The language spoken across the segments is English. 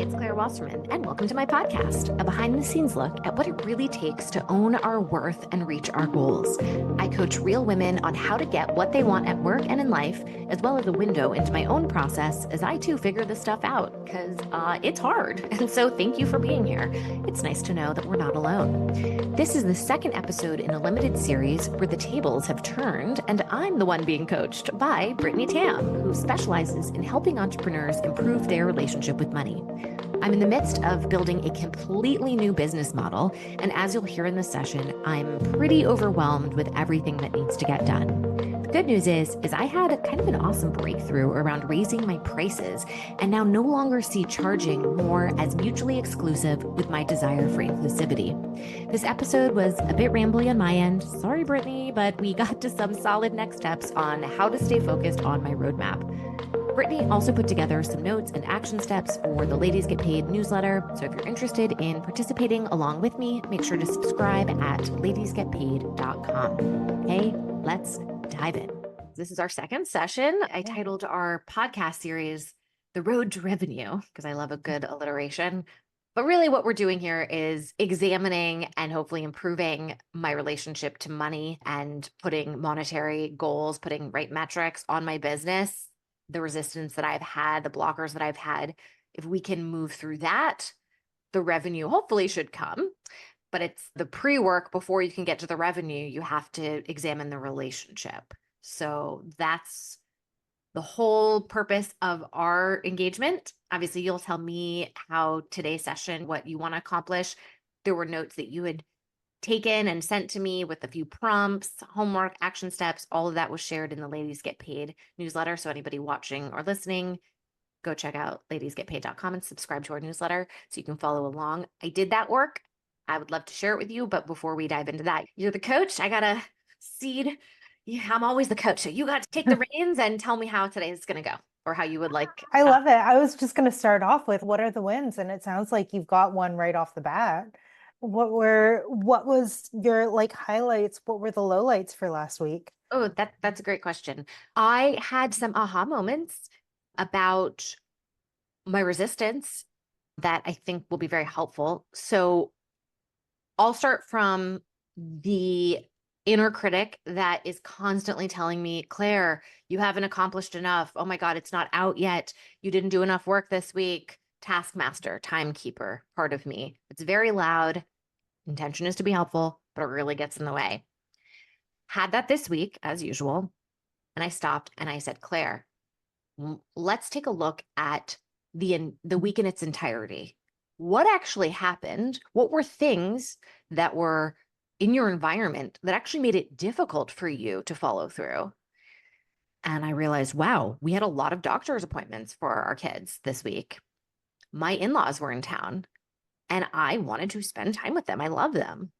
it's Claire Wasserman, and welcome to my podcast, a behind-the-scenes look at what it really takes to own our worth and reach our goals. I coach real women on how to get what they want at work and in life, as well as a window into my own process as I too figure this stuff out, because it's hard. And so thank you for being here. It's nice to know that we're not alone. This is the second episode in a limited series where the tables have turned, and I'm the one being coached by Brittany Tam, who specializes in helping entrepreneurs improve their relationship with money. I'm in the midst of building a completely new business model, and as you'll hear in this session, I'm pretty overwhelmed with everything that needs to get done. The good news is I had kind of an awesome breakthrough around raising my prices, and now no longer see charging more as mutually exclusive with my desire for inclusivity. This episode was a bit rambly on my end. Sorry, Brittany, but we got to some solid next steps on how to stay focused on my roadmap. Brittany also put together some notes and action steps for the Ladies Get Paid newsletter. So if you're interested in participating along with me, make sure to subscribe at ladiesgetpaid.com. Okay, let's dive in. This is our second session. I titled our podcast series, The Road to Revenue, because I love a good alliteration. But really what we're doing here is examining and hopefully improving my relationship to money and putting monetary goals, putting right metrics on my business. The resistance that I've had, the blockers that I've had, if we can move through that, the revenue hopefully should come. But it's the pre-work before you can get to the revenue, you have to examine the relationship. So that's the whole purpose of our engagement. Obviously, you'll tell me how today's session, what you want to accomplish. There were notes that you had taken and sent to me with a few prompts, homework, action steps. All of that was shared in the Ladies Get Paid newsletter. So anybody watching or listening, go check out ladiesgetpaid.com and subscribe to our newsletter so you can follow along. I did that work. I would love to share it with you. But before we dive into that, you're the coach. I got to seed. Yeah, I'm always the coach. So you got to take the reins and tell me how today is going to go or how you would like. I love it. I was just going to start off with what are the wins? And it sounds like you've got one right off the bat. What was your highlights? What were the lowlights for last week? Oh, that's a great question. I had some aha moments about my resistance that I think will be very helpful. So I'll start from the inner critic that is constantly telling me, Claire, you haven't accomplished enough. Oh my God, it's not out yet. You didn't do enough work this week. Taskmaster, timekeeper, part of me. It's very loud. Intention is to be helpful, but it really gets in the way. Had that this week, as usual. And I stopped and I said, Claire, let's take a look at the week in its entirety. What actually happened? What were things that were in your environment that actually made it difficult for you to follow through? And I realized, wow, we had a lot of doctor's appointments for our kids this week. My in-laws were in town and I wanted to spend time with them. I love them.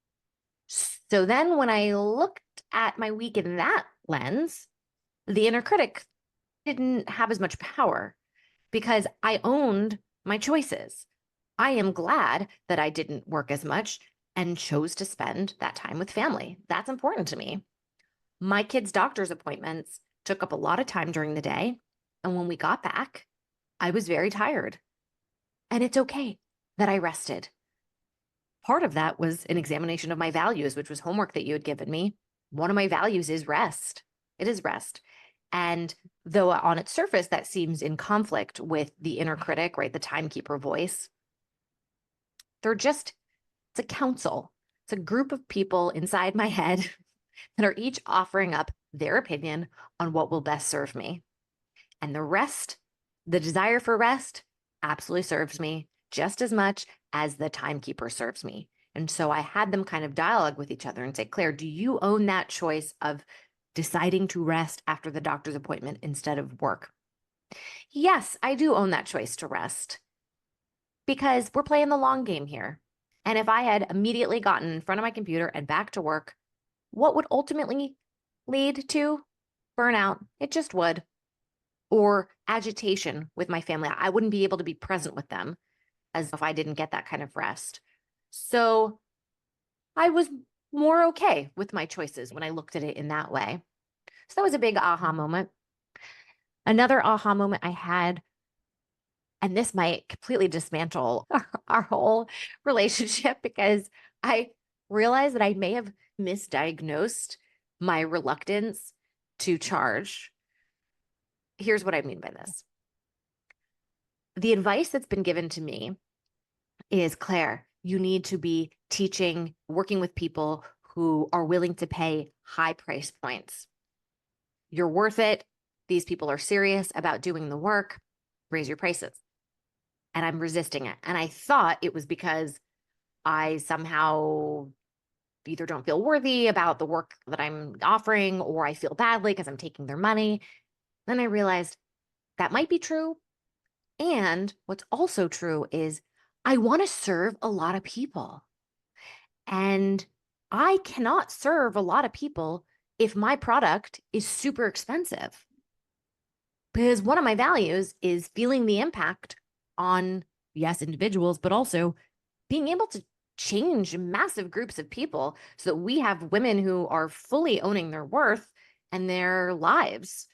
So then when I looked at my week in that lens, the inner critic didn't have as much power because I owned my choices. I am glad that I didn't work as much and chose to spend that time with family. That's important to me. My kids' doctor's appointments took up a lot of time during the day. And when we got back, I was very tired. And it's okay that I rested. Part of that was an examination of my values, which was homework that you had given me. One of my values is rest. It is rest. And though on its surface, that seems in conflict with the inner critic, right? The timekeeper voice. It's a council. It's a group of people inside my head that are each offering up their opinion on what will best serve me. And the desire for rest absolutely serves me just as much as the timekeeper serves me. And so I had them kind of dialogue with each other and say, Claire, do you own that choice of deciding to rest after the doctor's appointment instead of work? Yes, I do own that choice to rest because we're playing the long game here. And if I had immediately gotten in front of my computer and back to work, what would ultimately lead to burnout? It just would. Or agitation with my family. I wouldn't be able to be present with them as if I didn't get that kind of rest. So I was more okay with my choices when I looked at it in that way. So that was a big aha moment. Another aha moment I had And this might completely dismantle our whole relationship because I realized that I may have misdiagnosed my reluctance to charge. Here's what I mean by this. The advice that's been given to me is, Claire, you need to be teaching, working with people who are willing to pay high price points. You're worth it. These people are serious about doing the work. Raise your prices. And I'm resisting it. And I thought it was because I somehow either don't feel worthy about the work that I'm offering, or I feel badly because I'm taking their money. Then I realized that might be true. And what's also true is I want to serve a lot of people. And I cannot serve a lot of people if my product is super expensive. Because one of my values is feeling the impact on, yes, individuals, but also being able to change massive groups of people so that we have women who are fully owning their worth and their lives,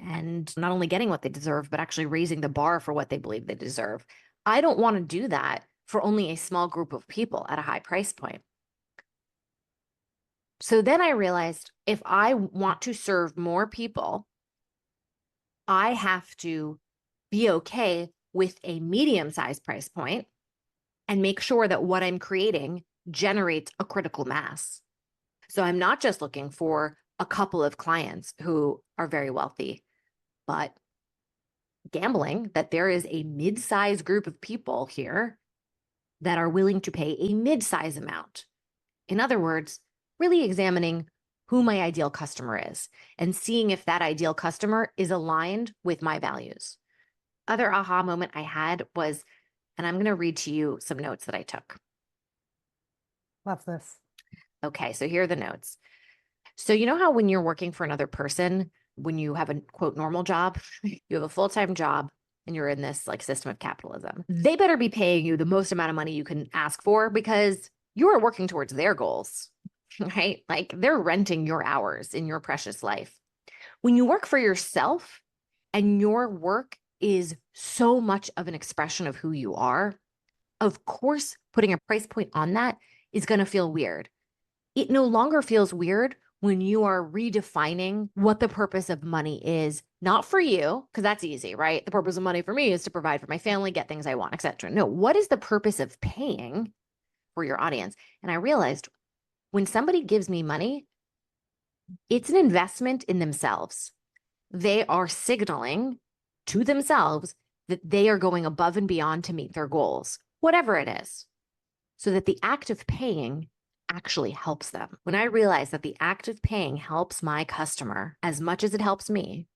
and not only getting what they deserve, but actually raising the bar for what they believe they deserve. I don't want to do that for only a small group of people at a high price point. So then I realized if I want to serve more people, I have to be okay with a medium-sized price point and make sure that what I'm creating generates a critical mass. So I'm not just looking for a couple of clients who are very wealthy, but gambling that there is a mid-sized group of people here that are willing to pay a mid-size amount. In other words, really examining who my ideal customer is and seeing if that ideal customer is aligned with my values. Other aha moment I had was, and I'm going to read to you some notes that I took. Love this. Okay, so here are the notes. So you know how when you're working for another person, when you have a quote normal job, you have a full-time job and you're in this like system of capitalism, they better be paying you the most amount of money you can ask for because you are working towards their goals, right? Like they're renting your hours in your precious life. When you work for yourself and your work is so much of an expression of who you are, of course, putting a price point on that is going to feel weird. It no longer feels weird when you are redefining what the purpose of money is, not for you, because that's easy, right? The purpose of money for me is to provide for my family, get things I want, etc. No, what is the purpose of paying for your audience? And I realized when somebody gives me money, it's an investment in themselves. They are signaling to themselves that they are going above and beyond to meet their goals, whatever it is, so that the act of paying actually helps them. When I realize that the act of paying helps my customer as much as it helps me,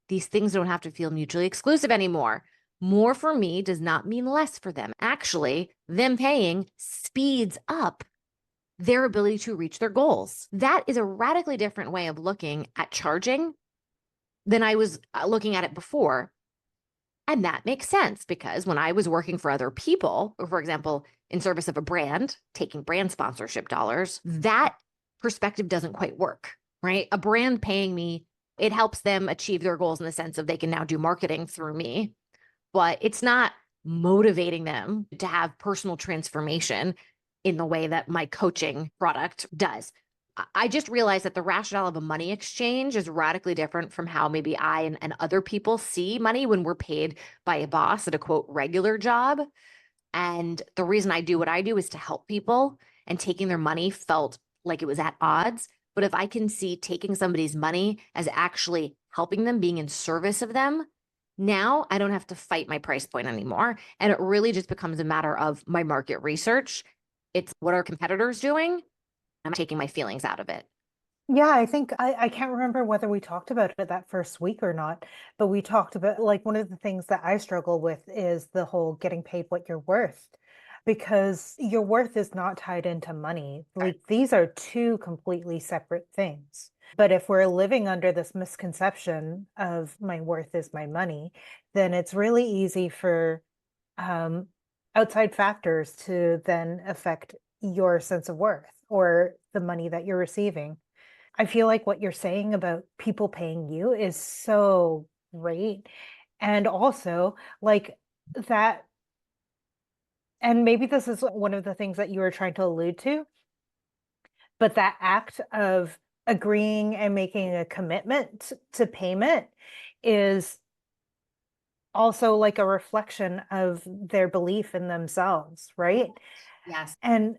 these things don't have to feel mutually exclusive anymore. More for me does not mean less for them. Actually, them paying speeds up their ability to reach their goals. That is a radically different way of looking at charging than I was looking at it before. And that makes sense because when I was working for other people, or for example, in service of a brand, taking brand sponsorship dollars, that perspective doesn't quite work, right? A brand paying me, it helps them achieve their goals in the sense of they can now do marketing through me, but it's not motivating them to have personal transformation in the way that my coaching product does. I just realized that the rationale of a money exchange is radically different from how maybe I and other people see money when we're paid by a boss at a quote regular job. And the reason I do what I do is to help people, and taking their money felt like it was at odds. But if I can see taking somebody's money as actually helping them, being in service of them, now I don't have to fight my price point anymore. And it really just becomes a matter of my market research. It's what are competitors doing? I'm taking my feelings out of it. Yeah, I think I can't remember whether we talked about it that first week or not, but we talked about like one of the things that I struggle with is the whole getting paid what you're worth, because your worth is not tied into money. Like these are two completely separate things. But if we're living under this misconception of my worth is my money, then it's really easy for um, outside factors to then affect your sense of worth or the money that you're receiving. I feel like what you're saying about people paying you is so great. And also, like that, and maybe this is one of the things that you were trying to allude to, but that act of agreeing and making a commitment to payment is also like a reflection of their belief in themselves, right? Yes. And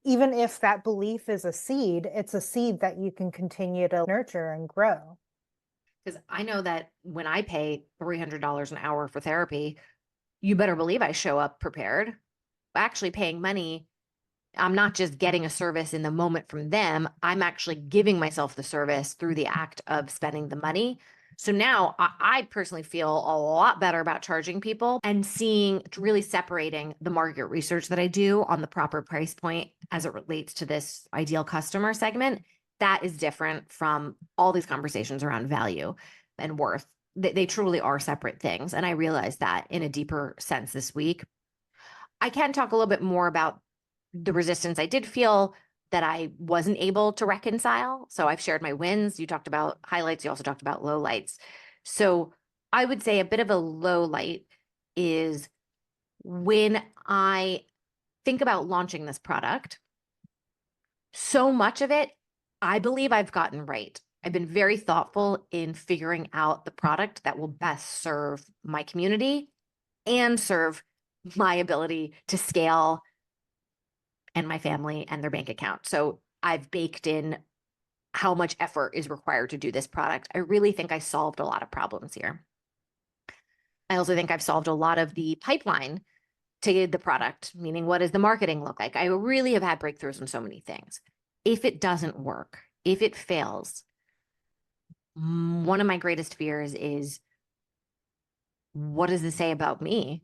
even if that belief is a seed, it's a seed that you can continue to nurture and grow. Because I know that when I pay $300 an hour for therapy, you better believe I show up prepared. Actually paying money, I'm not just getting a service in the moment from them. I'm actually giving myself the service through the act of spending the money. So now I personally feel a lot better about charging people and seeing, really separating the market research that I do on the proper price point as it relates to this ideal customer segment. That is different from all these conversations around value and worth. They truly are separate things. And I realized that in a deeper sense this week. I can talk a little bit more about the resistance I did feel that I wasn't able to reconcile. So I've shared my wins. You talked about highlights. You also talked about lowlights. So I would say a bit of a low light is when I think about launching this product, so much of it, I believe I've gotten right. I've been very thoughtful in figuring out the product that will best serve my community and serve my ability to scale and my family and their bank account. So I've baked in how much effort is required to do this product. I really think I solved a lot of problems here. I also think I've solved a lot of the pipeline to the product, meaning what does the marketing look like? I really have had breakthroughs in so many things. If it doesn't work, if it fails, one of my greatest fears is what does this say about me?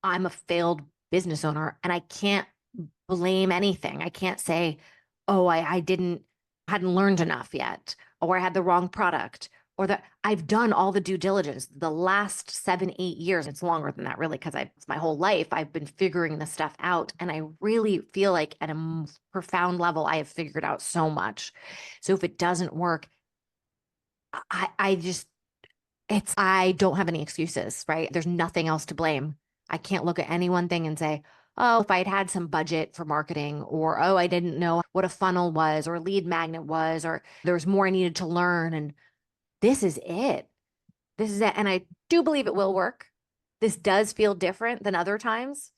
I'm a failed business owner and I can't blame anything. I can't say, oh, hadn't learned enough yet, or I had the wrong product, or that I've done all the due diligence. The last 7, 8 years, it's longer than that, really, because it's my whole life. I've been figuring this stuff out. And I really feel like at a profound level, I have figured out so much. So if it doesn't work, I just, I don't have any excuses, right? There's nothing else to blame. I can't look at any one thing and say, oh, if I'd had some budget for marketing, or oh, I didn't know what a funnel was, or a lead magnet was, or there was more I needed to learn. And this is it. This is it. And I do believe it will work. This does feel different than other times,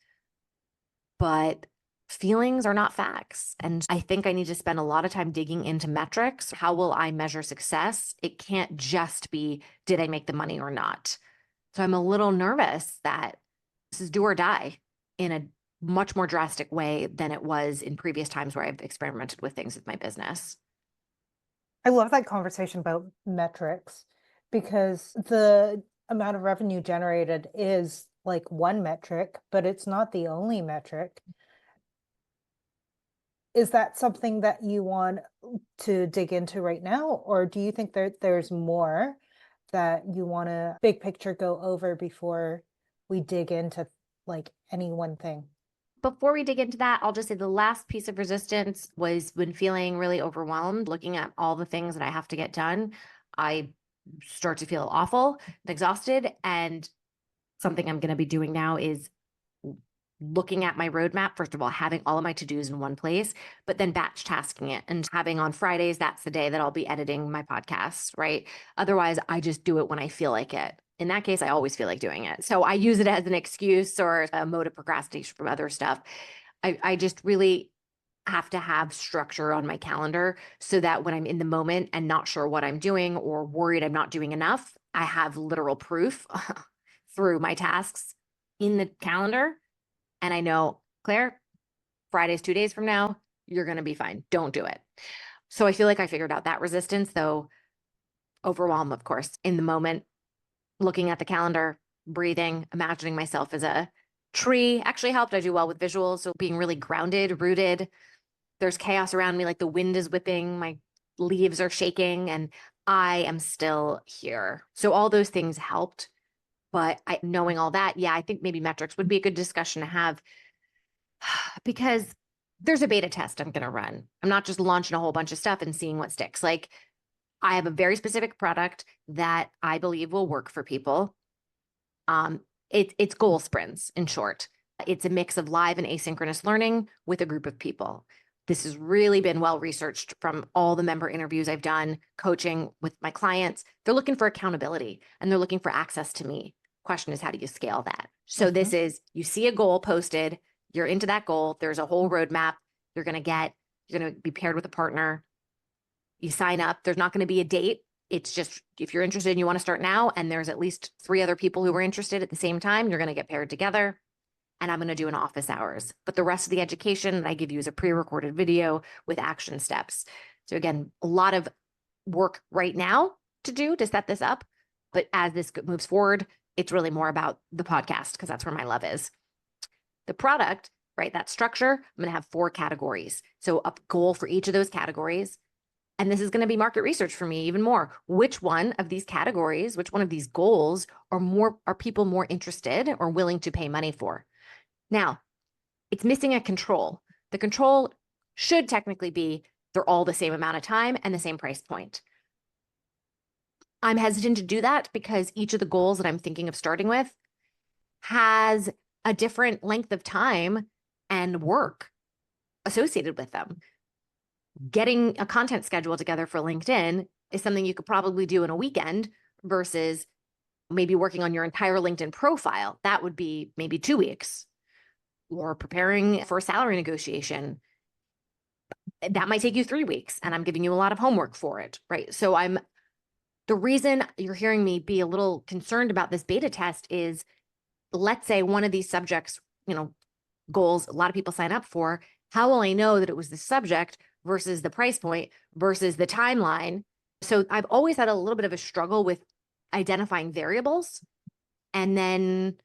but feelings are not facts. And I think I need to spend a lot of time digging into metrics. How will I measure success? It can't just be, did I make the money or not? So I'm a little nervous that this is do or die in a much more drastic way than it was in previous times where I've experimented with things with my business. I love that conversation about metrics because the amount of revenue generated is like one metric, but it's not the only metric. Is that something that you want to dig into right now, or do you think that there's more that you want to big picture go over before we dig into like any one thing? Before we dig into that, I'll just say the last piece of resistance was when feeling really overwhelmed, looking at all the things that I have to get done. I start to feel awful and exhausted. And something I'm going to be doing now is looking at my roadmap. First of all, having all of my to-dos in one place, but then batch tasking it and having on Fridays, that's the day that I'll be editing my podcast, right? Otherwise, I just do it when I feel like it. In that case, I always feel like doing it. So I use it as an excuse or a mode of procrastination from other stuff. I just really have to have structure on my calendar so that when I'm in the moment and not sure what I'm doing or worried I'm not doing enough, I have literal proof through my tasks in the calendar. And I know, Claire, Friday's 2 days from now, you're going to be fine. Don't do it. So I feel like I figured out that resistance, though overwhelm, of course, in the moment, looking at the calendar, breathing, imagining myself as a tree actually helped. I do well with visuals. So being really grounded, rooted, there's chaos around me, like the wind is whipping, my leaves are shaking, and I am still here. So all those things helped. But knowing all that, yeah, I think maybe metrics would be a good discussion to have because there's a beta test I'm going to run. I'm not just launching a whole bunch of stuff and seeing what sticks. Like I have a very specific product that I believe will work for people. It's goal sprints, in short. It's a mix of live and asynchronous learning with a group of people. This has really been well researched from all the member interviews I've done, coaching with my clients. They're looking for accountability and they're looking for access to me. Question is, how do you scale that? So this is, you see a goal posted, you're into that goal. There's a whole roadmap you're going to be paired with a partner. You sign up. There's not going to be a date. It's just, if you're interested and you want to start now, and there's at least 3 other people who are interested at the same time, you're going to get paired together. And I'm going to do an office hours. But the rest of the education that I give you is a pre-recorded video with action steps. So again, a lot of work right now to do to set this up. But as this moves forward, it's really more about the podcast because that's where my love is. The product, right? That structure, I'm going to have 4 categories. So a goal for each of those categories. And this is going to be market research for me even more. Which one of these categories, which one of these goals are people more interested or willing to pay money for? Now, it's missing a control. The control should technically be they're all the same amount of time and the same price point. I'm hesitant to do that because each of the goals that I'm thinking of starting with has a different length of time and work associated with them. Getting a content schedule together for LinkedIn is something you could probably do in a weekend versus maybe working on your entire LinkedIn profile. That would be maybe 2 weeks. Or preparing for a salary negotiation. That might take you 3 weeks, and I'm giving you a lot of homework for it, right? So the reason you're hearing me be a little concerned about this beta test is, let's say one of these subjects, goals a lot of people sign up for. How will I know that it was the subject versus the price point versus the timeline? So I've always had a little bit of a struggle with identifying variables, and then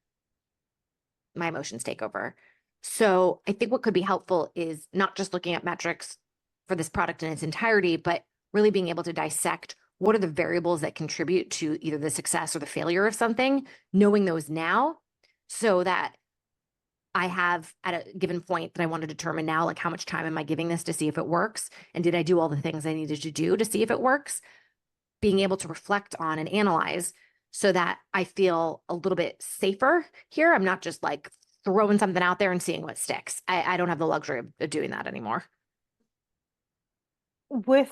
my emotions take over. So I think what could be helpful is not just looking at metrics for this product in its entirety, but really being able to dissect what are the variables that contribute to either the success or the failure of something, knowing those now so that I have at a given point that I want to determine now, like how much time am I giving this to see if it works? And did I do all the things I needed to do to see if it works? Being able to reflect on and analyze so that I feel a little bit safer here. I'm not just like throwing something out there and seeing what sticks. I don't have the luxury of doing that anymore. With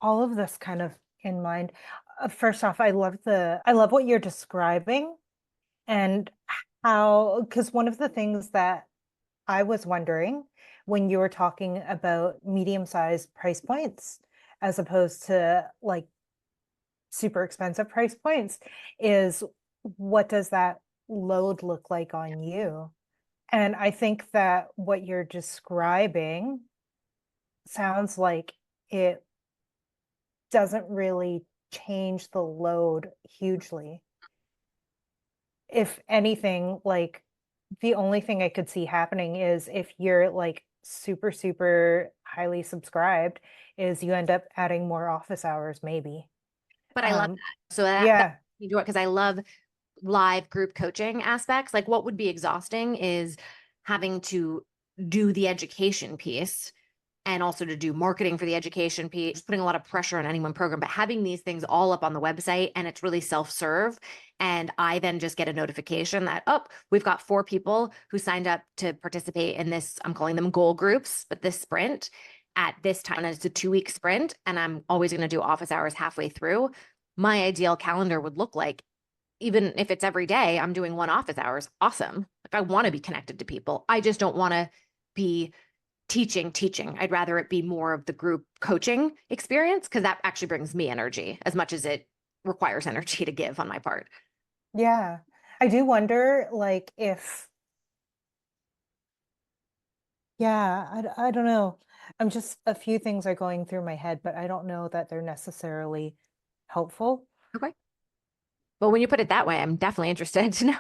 all of this kind of in mind, first off, I love what you're describing and because one of the things that I was wondering when you were talking about medium-sized price points as opposed to like super expensive price points is, what does that load look like on you? And I think that what you're describing sounds like it doesn't really change the load hugely. If anything, like the only thing I could see happening is if you're like super, super highly subscribed, is you end up adding more office hours, maybe. But I love that. So that you do it because I love live group coaching aspects. Like what would be exhausting is having to do the education piece and also to do marketing for the education piece, putting a lot of pressure on any one program, but having these things all up on the website and it's really self-serve. And I then just get a notification that, oh, we've got 4 people who signed up to participate in this. I'm calling them goal groups, but this sprint at this time, and it's a 2-week sprint. And I'm always going to do office hours halfway through. My ideal calendar would look like, even if it's every day, I'm doing 1 office hours. Awesome. Like I want to be connected to people. I just don't want to be teaching. I'd rather it be more of the group coaching experience because that actually brings me energy as much as it requires energy to give on my part. Yeah. I do wonder like if, I don't know. A few things are going through my head, but I don't know that they're necessarily helpful. Okay. Well, when you put it that way, I'm definitely interested to know.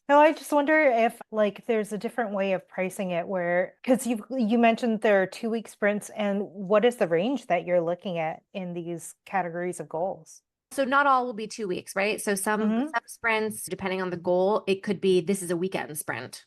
No, I just wonder if like there's a different way of pricing it where, because you mentioned there are 2-week sprints, and what is the range that you're looking at in these categories of goals? So not all will be 2 weeks, right? So some sprints, depending on the goal, it could be this is a weekend sprint.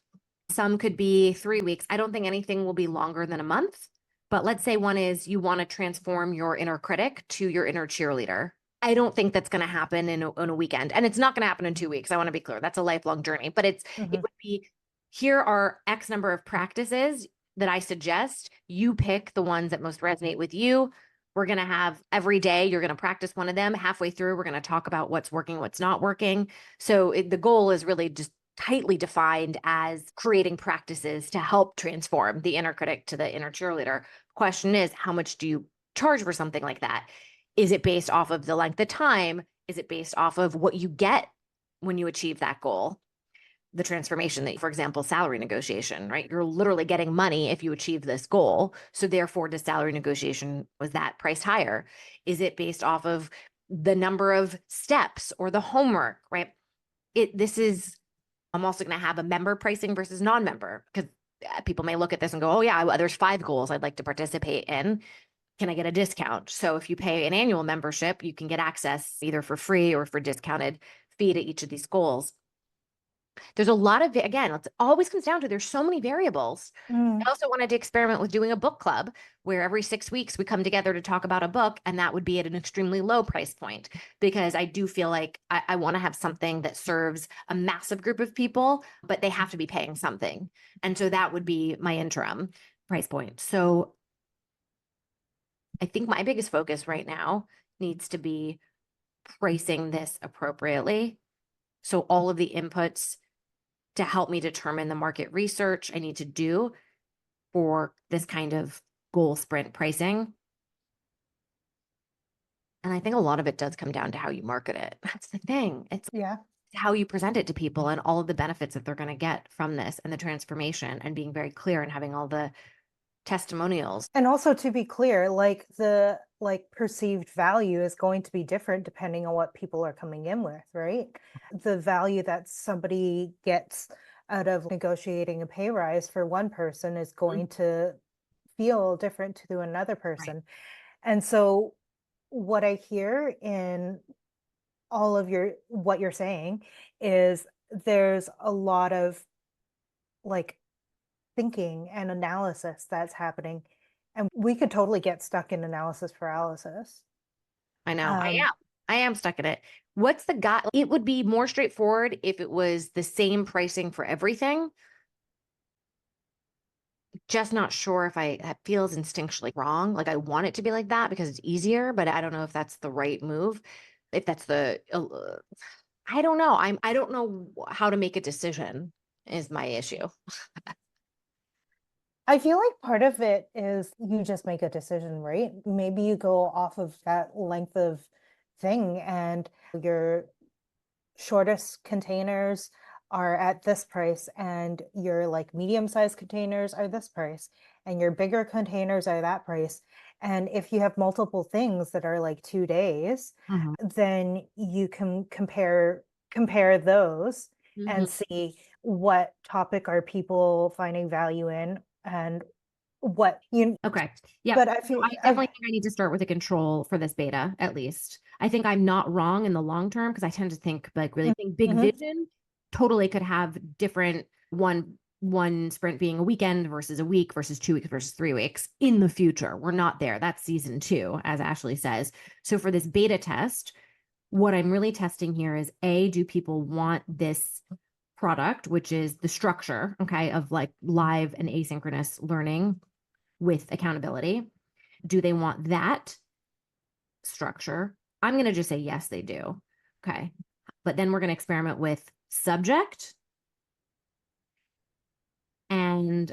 Some could be 3 weeks. I don't think anything will be longer than a month. But let's say one is you want to transform your inner critic to your inner cheerleader. I don't think that's going to happen in a weekend. And it's not going to happen in 2 weeks. I want to be clear. That's a lifelong journey. But it Mhm. would be, here are X number of practices that I suggest. You pick the ones that most resonate with you. We're going to have every day, you're going to practice one of them. Halfway through, we're going to talk about what's working, what's not working. So the goal is really just tightly defined as creating practices to help transform the inner critic to the inner cheerleader. Question is, how much do you charge for something like that? Is it based off of the length of time? Is it based off of what you get when you achieve that goal? The transformation that, for example, salary negotiation, right? You're literally getting money if you achieve this goal. So therefore, does salary negotiation, was that priced higher? Is it based off of the number of steps or the homework, right? I'm also going to have a member pricing versus non-member, because people may look at this and go, oh yeah, there's 5 goals I'd like to participate in. Can I get a discount? So if you pay an annual membership, you can get access either for free or for discounted fee to each of these goals. There's a lot of, again, it always comes down to there's so many variables. Mm. I also wanted to experiment with doing a book club where every 6 weeks we come together to talk about a book, and that would be at an extremely low price point, because I do feel like I want to have something that serves a massive group of people, but they have to be paying something. And so that would be my interim price point. So I think my biggest focus right now needs to be pricing this appropriately. So all of the inputs to help me determine the market research I need to do for this kind of goal sprint pricing. And I think a lot of it does come down to how you market it. That's the thing. It's Yeah. how you present it to people and all of the benefits that they're going to get from this and the transformation, and being very clear and having all the testimonials. And also, to be clear, like the perceived value is going to be different depending on what people are coming in with, right? The value that somebody gets out of negotiating a pay rise for one person is Mhm. going to feel different to another Right. person. And so what I hear in all of your what you're saying is there's a lot of like thinking and analysis that's happening. And we could totally get stuck in analysis paralysis. I know. Um, I am stuck in it. What's the guy? It would be more straightforward if it was the same pricing for everything. Just not sure if that feels instinctually wrong. Like I want it to be like that because it's easier, but I don't know if that's the right move. If that's I don't know. I don't know how to make a decision is my issue. I feel like part of it is you just make a decision, right? Maybe you go off of that length of thing and your shortest containers are at this price, and your like medium-sized containers are this price, and your bigger containers are that price. And if you have multiple things that are like 2 days, Mhm. then you can compare those Mhm. and see what topic are people finding value in, and what you Okay. Yeah. but I So feel I definitely think I need to start with a control for this beta, at least. I think I'm not wrong in the long term, because I tend to think like really think big Mhm. vision totally could have different one sprint being a weekend versus a week versus 2 weeks versus 3 weeks in the future. We're not there. That's season 2, as Ashley says. So for this beta test, what I'm really testing here is A, do people want this product, which is the structure, okay, of like live and asynchronous learning with accountability? Do they want that structure? I'm going to just say yes, they do. Okay. But then we're going to experiment with subject. And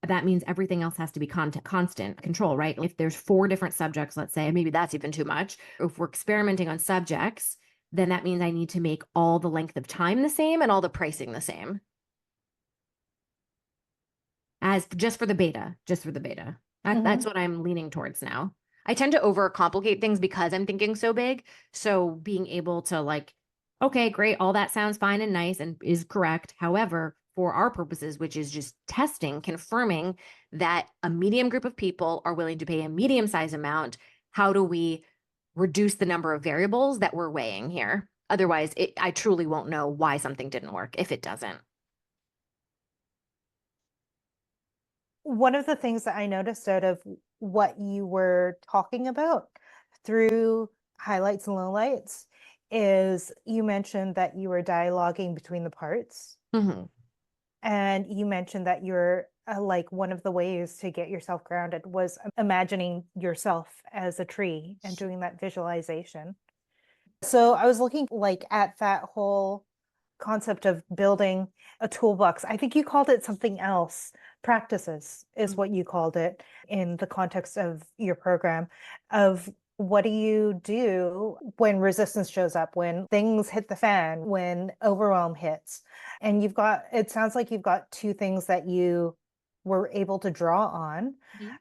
that means everything else has to be constant control, right? If there's 4 different subjects, let's say, maybe that's even too much. If we're experimenting on subjects, then that means I need to make all the length of time the same and all the pricing the same, as just for the beta, just for the beta. That's Mhm. what I'm leaning towards now. I tend to overcomplicate things because I'm thinking so big. So being able to like, okay, great, all that sounds fine and nice and is correct. However, for our purposes, which is just testing, confirming that a medium group of people are willing to pay a medium size amount, how do we reduce the number of variables that we're weighing here? Otherwise, I truly won't know why something didn't work if it doesn't. One of the things that I noticed out of what you were talking about through highlights and lowlights is you mentioned that you were dialoguing between the parts. Hmm. And you mentioned that you're like one of the ways to get yourself grounded was imagining yourself as a tree and doing that visualization. So I was looking like at that whole concept of building a toolbox. I think you called it something else. Practices is what you called it in the context of your program of what do you do when resistance shows up, when things hit the fan, when overwhelm hits? And you've got, it sounds like you've got two things that you were able to draw on. Mhm.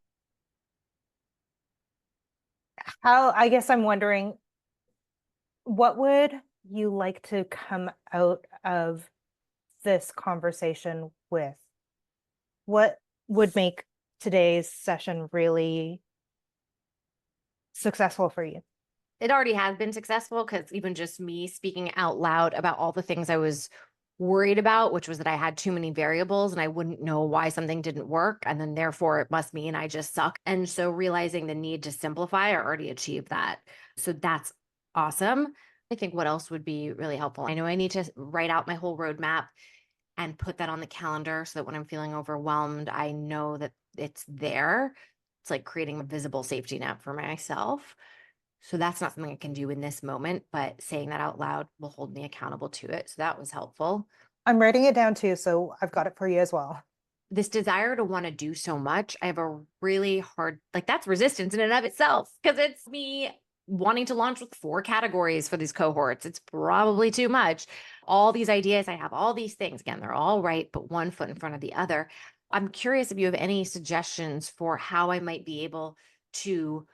How, I guess I'm wondering, what would you like to come out of this conversation with? What would make today's session really successful for you? It already has been successful because even just me speaking out loud about all the things I was worried about, which was that I had too many variables and I wouldn't know why something didn't work. And then therefore it must mean I just suck. And so realizing the need to simplify, I already achieved that. So that's awesome. I think what else would be really helpful? I know I need to write out my whole roadmap and put that on the calendar so that when I'm feeling overwhelmed, I know that it's there. It's like creating a visible safety net for myself. So that's not something I can do in this moment, but saying that out loud will hold me accountable to it. So that was helpful. I'm writing it down too, so I've got it for you as well. This desire to want to do so much, I have a really hard, like that's resistance in and of itself because it's me wanting to launch with 4 categories for these cohorts. It's probably too much. All these ideas, I have all these things. Again, they're all right, but one foot in front of the other. I'm curious if you have any suggestions for how I might be able to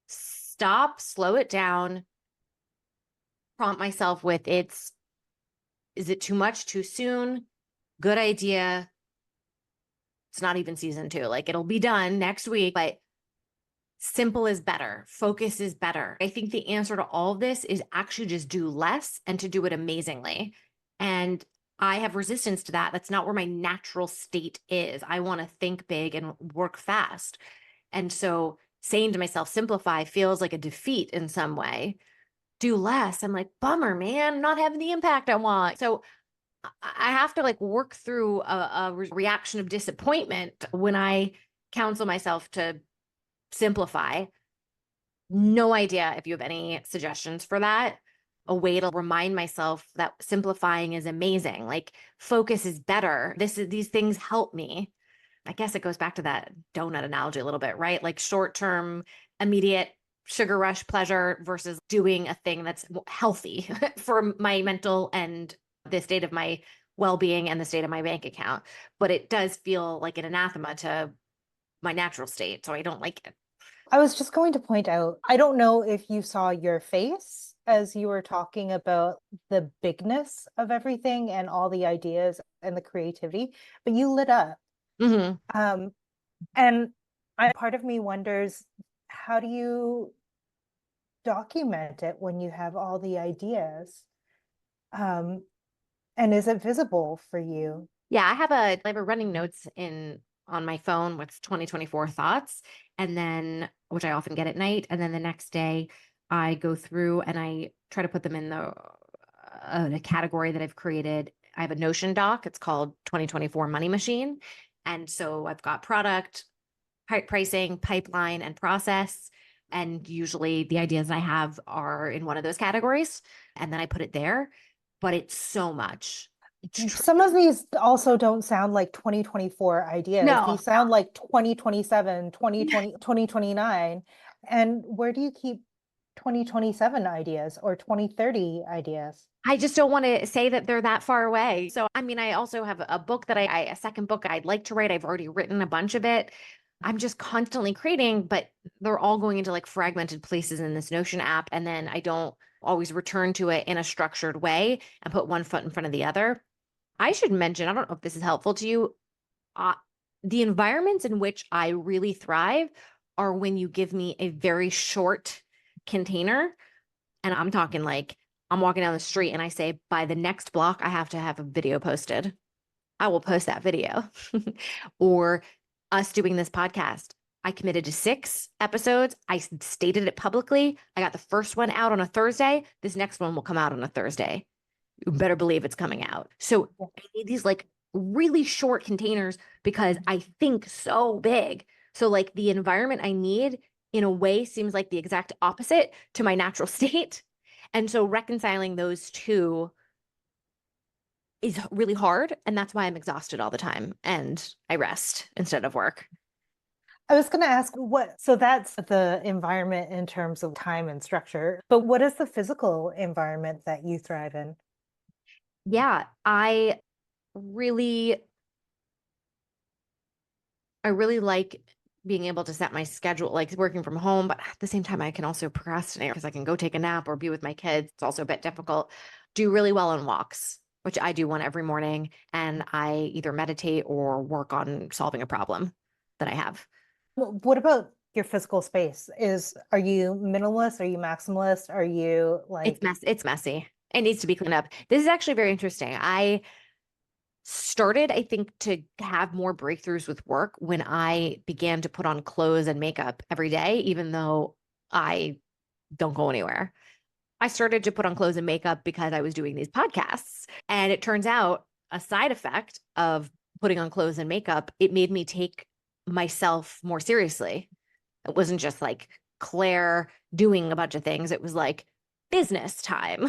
stop, slow it down, prompt myself with is it too much too soon? Good idea. It's not even season 2. Like it'll be done next week, but simple is better. Focus is better. I think the answer to all of this is actually just do less and to do it amazingly. And I have resistance to that. That's not where my natural state is. I want to think big and work fast. And so saying to myself, simplify feels like a defeat in some way. Do less. I'm like, bummer, man, I'm not having the impact I want. So I have to like work through a reaction of disappointment when I counsel myself to simplify. No idea if you have any suggestions for that. A way to remind myself that simplifying is amazing. Like focus is better. These things help me. I guess it goes back to that donut analogy a little bit, right? Like short term, immediate sugar rush pleasure versus doing a thing that's healthy for my mental and the state of my well being and the state of my bank account. But it does feel like an anathema to my natural state. So I don't like it. I was just going to point out, I don't know if you saw your face as you were talking about the bigness of everything and all the ideas and the creativity, but you lit up. Mm-hmm. Um, and part of me wonders, how do you document it when you have all the ideas? Um, and is it visible for you? Yeah, I have a running notes in on my phone with 2024 thoughts, and then which I often get at night, and then the next day I go through and I try to put them in the category that I've created. I have a Notion doc. It's called 2024 Money Machine, and so I've got product, pricing, pipeline, and process. And usually the ideas I have are in one of those categories, and then I put it there. But it's so much. Some of these also don't sound like 2024 ideas. No, These sound like 2027, 2020, 2029. And where do you keep 2027 ideas or 2030 ideas? I just don't want to say that they're that far away. So, I mean, I also have a book that a second book I'd like to write. I've already written a bunch of it. I'm just constantly creating, but they're all going into like fragmented places in this Notion app. And then I don't always return to it in a structured way and put one foot in front of the other. I should mention, I don't know if this is helpful to you. Uh, the environments in which I really thrive are when you give me a very short container. And I'm talking like I'm walking down the street and I say, by the next block, I have to have a video posted. I will post that video. Or us doing this podcast. I committed to 6 episodes. I stated it publicly. I got the first one out on a Thursday. This next one will come out on a Thursday. You better believe it's coming out. So I need these like really short containers because I think so big. So like the environment I need in a way seems like the exact opposite to my natural state. And so reconciling those two is really hard. And that's why I'm exhausted all the time and I rest instead of work. I was going to ask so that's the environment in terms of time and structure, but what is the physical environment that you thrive in? Yeah, really, I really like being able to set my schedule, like working from home, but at the same time, I can also procrastinate because I can go take a nap or be with my kids. It's also a bit difficult. Do really well on walks, which I do one every morning, and I either meditate or work on solving a problem that I have. What about your physical space? Are you minimalist? Are you maximalist? Are you like, It's messy. It needs to be cleaned up. This is actually very interesting. I started, I think, to have more breakthroughs with work when I began to put on clothes and makeup every day, even though I don't go anywhere. I started to put on clothes and makeup because I was doing these podcasts. And it turns out a side effect of putting on clothes and makeup, it made me take myself more seriously. It wasn't just like Claire doing a bunch of things. It was like business time.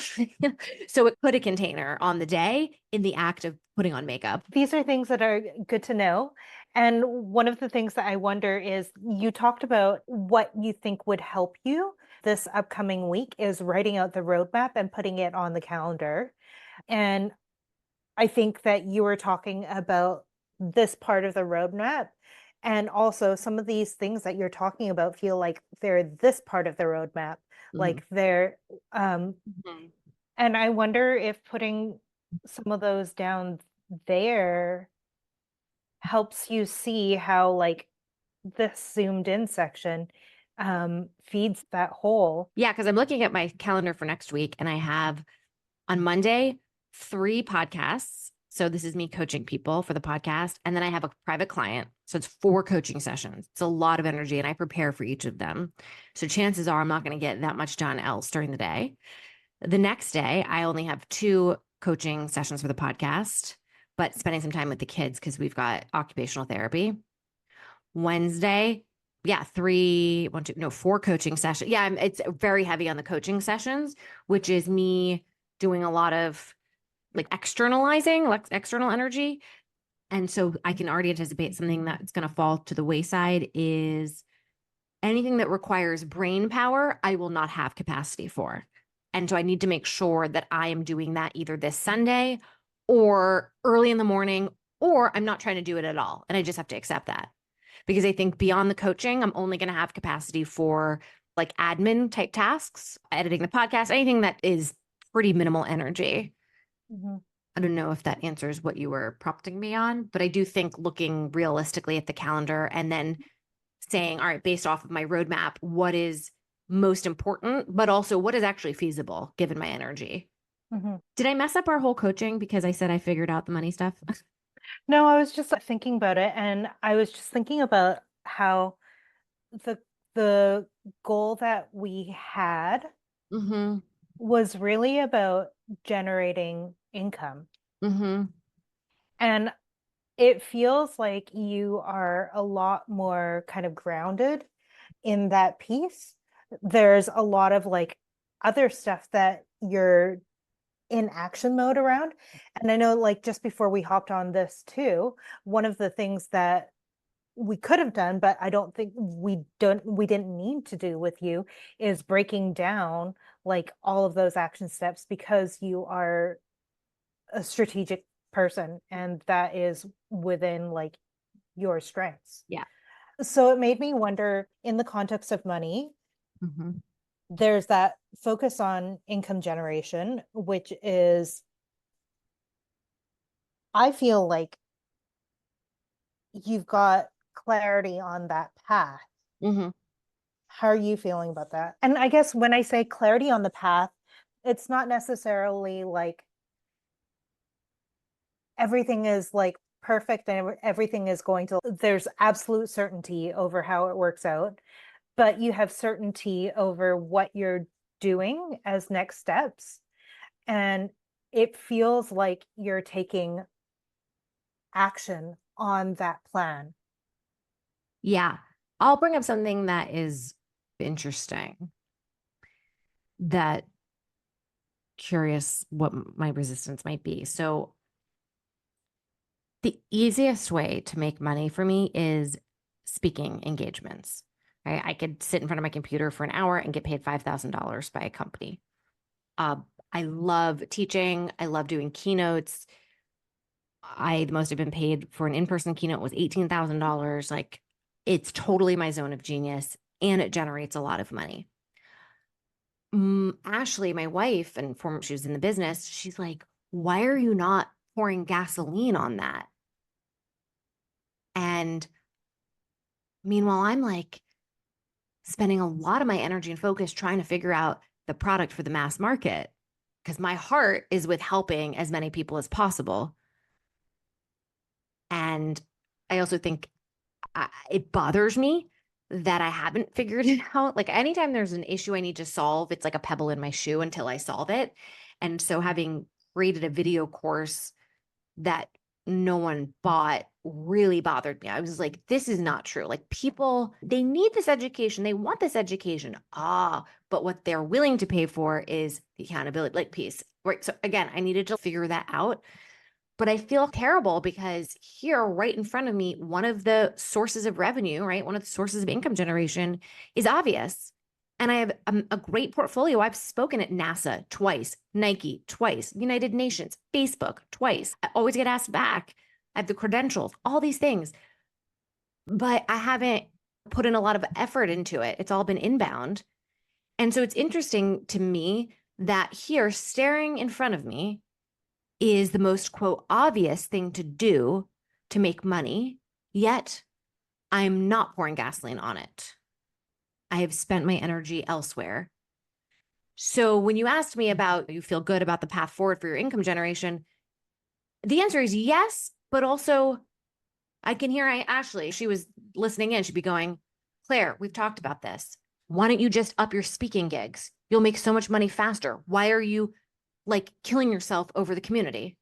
So it put a container on the day in the act of putting on makeup. these are things that are good to know. And one of the things that I wonder is you talked about what you think would help you this upcoming week is writing out the roadmap and putting it on the calendar. And I think that you were talking about this part of the roadmap. And also, some of these things that you're talking about feel like they're this part of the roadmap, Mhm. like um, and I wonder if putting some of those down there helps you see how, like, this zoomed in section feeds that whole. Yeah, because I'm looking at my calendar for next week and I have on Monday 3 podcasts. So this is me coaching people for the podcast. And then I have a private client. So it's 4 coaching sessions. It's a lot of energy and I prepare for each of them. So chances are I'm not going to get that much done else during the day. The next day, I only have 2 coaching sessions for the podcast, but spending some time with the kids because we've got occupational therapy. Wednesday, yeah, 4 coaching sessions. Yeah, it's very heavy on the coaching sessions, which is me doing a lot of like externalizing, like external energy. And so I can already anticipate something that's going to fall to the wayside is anything that requires brain power, I will not have capacity for. And so I need to make sure that I am doing that either this Sunday or early in the morning, or I'm not trying to do it at all. And I just have to accept that because I think beyond the coaching, I'm only going to have capacity for like admin type tasks, editing the podcast, anything that is pretty minimal energy. Mhm. I don't know if that answers what you were prompting me on, but I do think looking realistically at the calendar and then saying, all right, based off of my roadmap, what is most important, but also what is actually feasible given my energy. Mhm. Did I mess up our whole coaching because I said I figured out the money stuff? No, I was just thinking about it, and I was just thinking about how the the goal that we had Mm-hmm. was really about generating income. Mm-hmm. And it feels like you are a lot more kind of grounded in that piece. There's a lot of like other stuff that you're in action mode around. And I know, like, just before we hopped on this too, one of the things that we could have done, but I don't think we didn't need to do with you is breaking down like all of those action steps because you are a strategic person and that is within like your strengths. Yeah. So it made me wonder in the context of money, Mm-hmm. there's that focus on income generation, which is, I feel like you've got clarity on that path. Mm-hmm. How are you feeling about that? And I guess when I say clarity on the path, it's not necessarily like everything is like perfect and everything is going to, there's absolute certainty over how it works out, but you have certainty over what you're doing as next steps. And it feels like you're taking action on that plan. Yeah. I'll bring up something that is interesting, that curious what my resistance might be. So the easiest way to make money for me is speaking engagements. Right? I could sit in front of my computer for an hour and get paid $5,000 by a company. Uh, I love teaching. I love doing keynotes. The most I've been paid for an in-person keynote was $18,000. Like, it's totally my zone of genius, and it generates a lot of money. Ashley, my wife, and former, she was in the business. She's like, why are you not pouring gasoline on that? And meanwhile, I'm like spending a lot of my energy and focus trying to figure out the product for the mass market, because my heart is with helping as many people as possible. And I also think it bothers me that I haven't figured it out. Like, anytime there's an issue I need to solve, it's like a pebble in my shoe until I solve it. And so having created a video course that no one bought really bothered me. I was like, this is not true. Like, people, they need this education. They want this education. But what they're willing to pay for is the accountability, like, piece. Right. So again, I needed to figure that out. But I feel terrible because here, right in front of me, one of the sources of revenue, right? One of the sources of income generation is obvious. And I have a great portfolio. I've spoken at NASA twice, Nike twice, United Nations, Facebook twice. I always get asked back. I have the credentials, all these things, but I haven't put in a lot of effort into it. It's all been inbound. And so it's interesting to me that here, staring in front of me, is the most, quote, obvious thing to do to make money, yet I'm not pouring gasoline on it. I have spent my energy elsewhere. So when you asked me about, you feel good about the path forward for your income generation, the answer is yes, but also I can hear Ashley, she was listening in, she'd be going, Claire, we've talked about this. Why don't you just up your speaking gigs? You'll make so much money faster. Why are you like killing yourself over the community?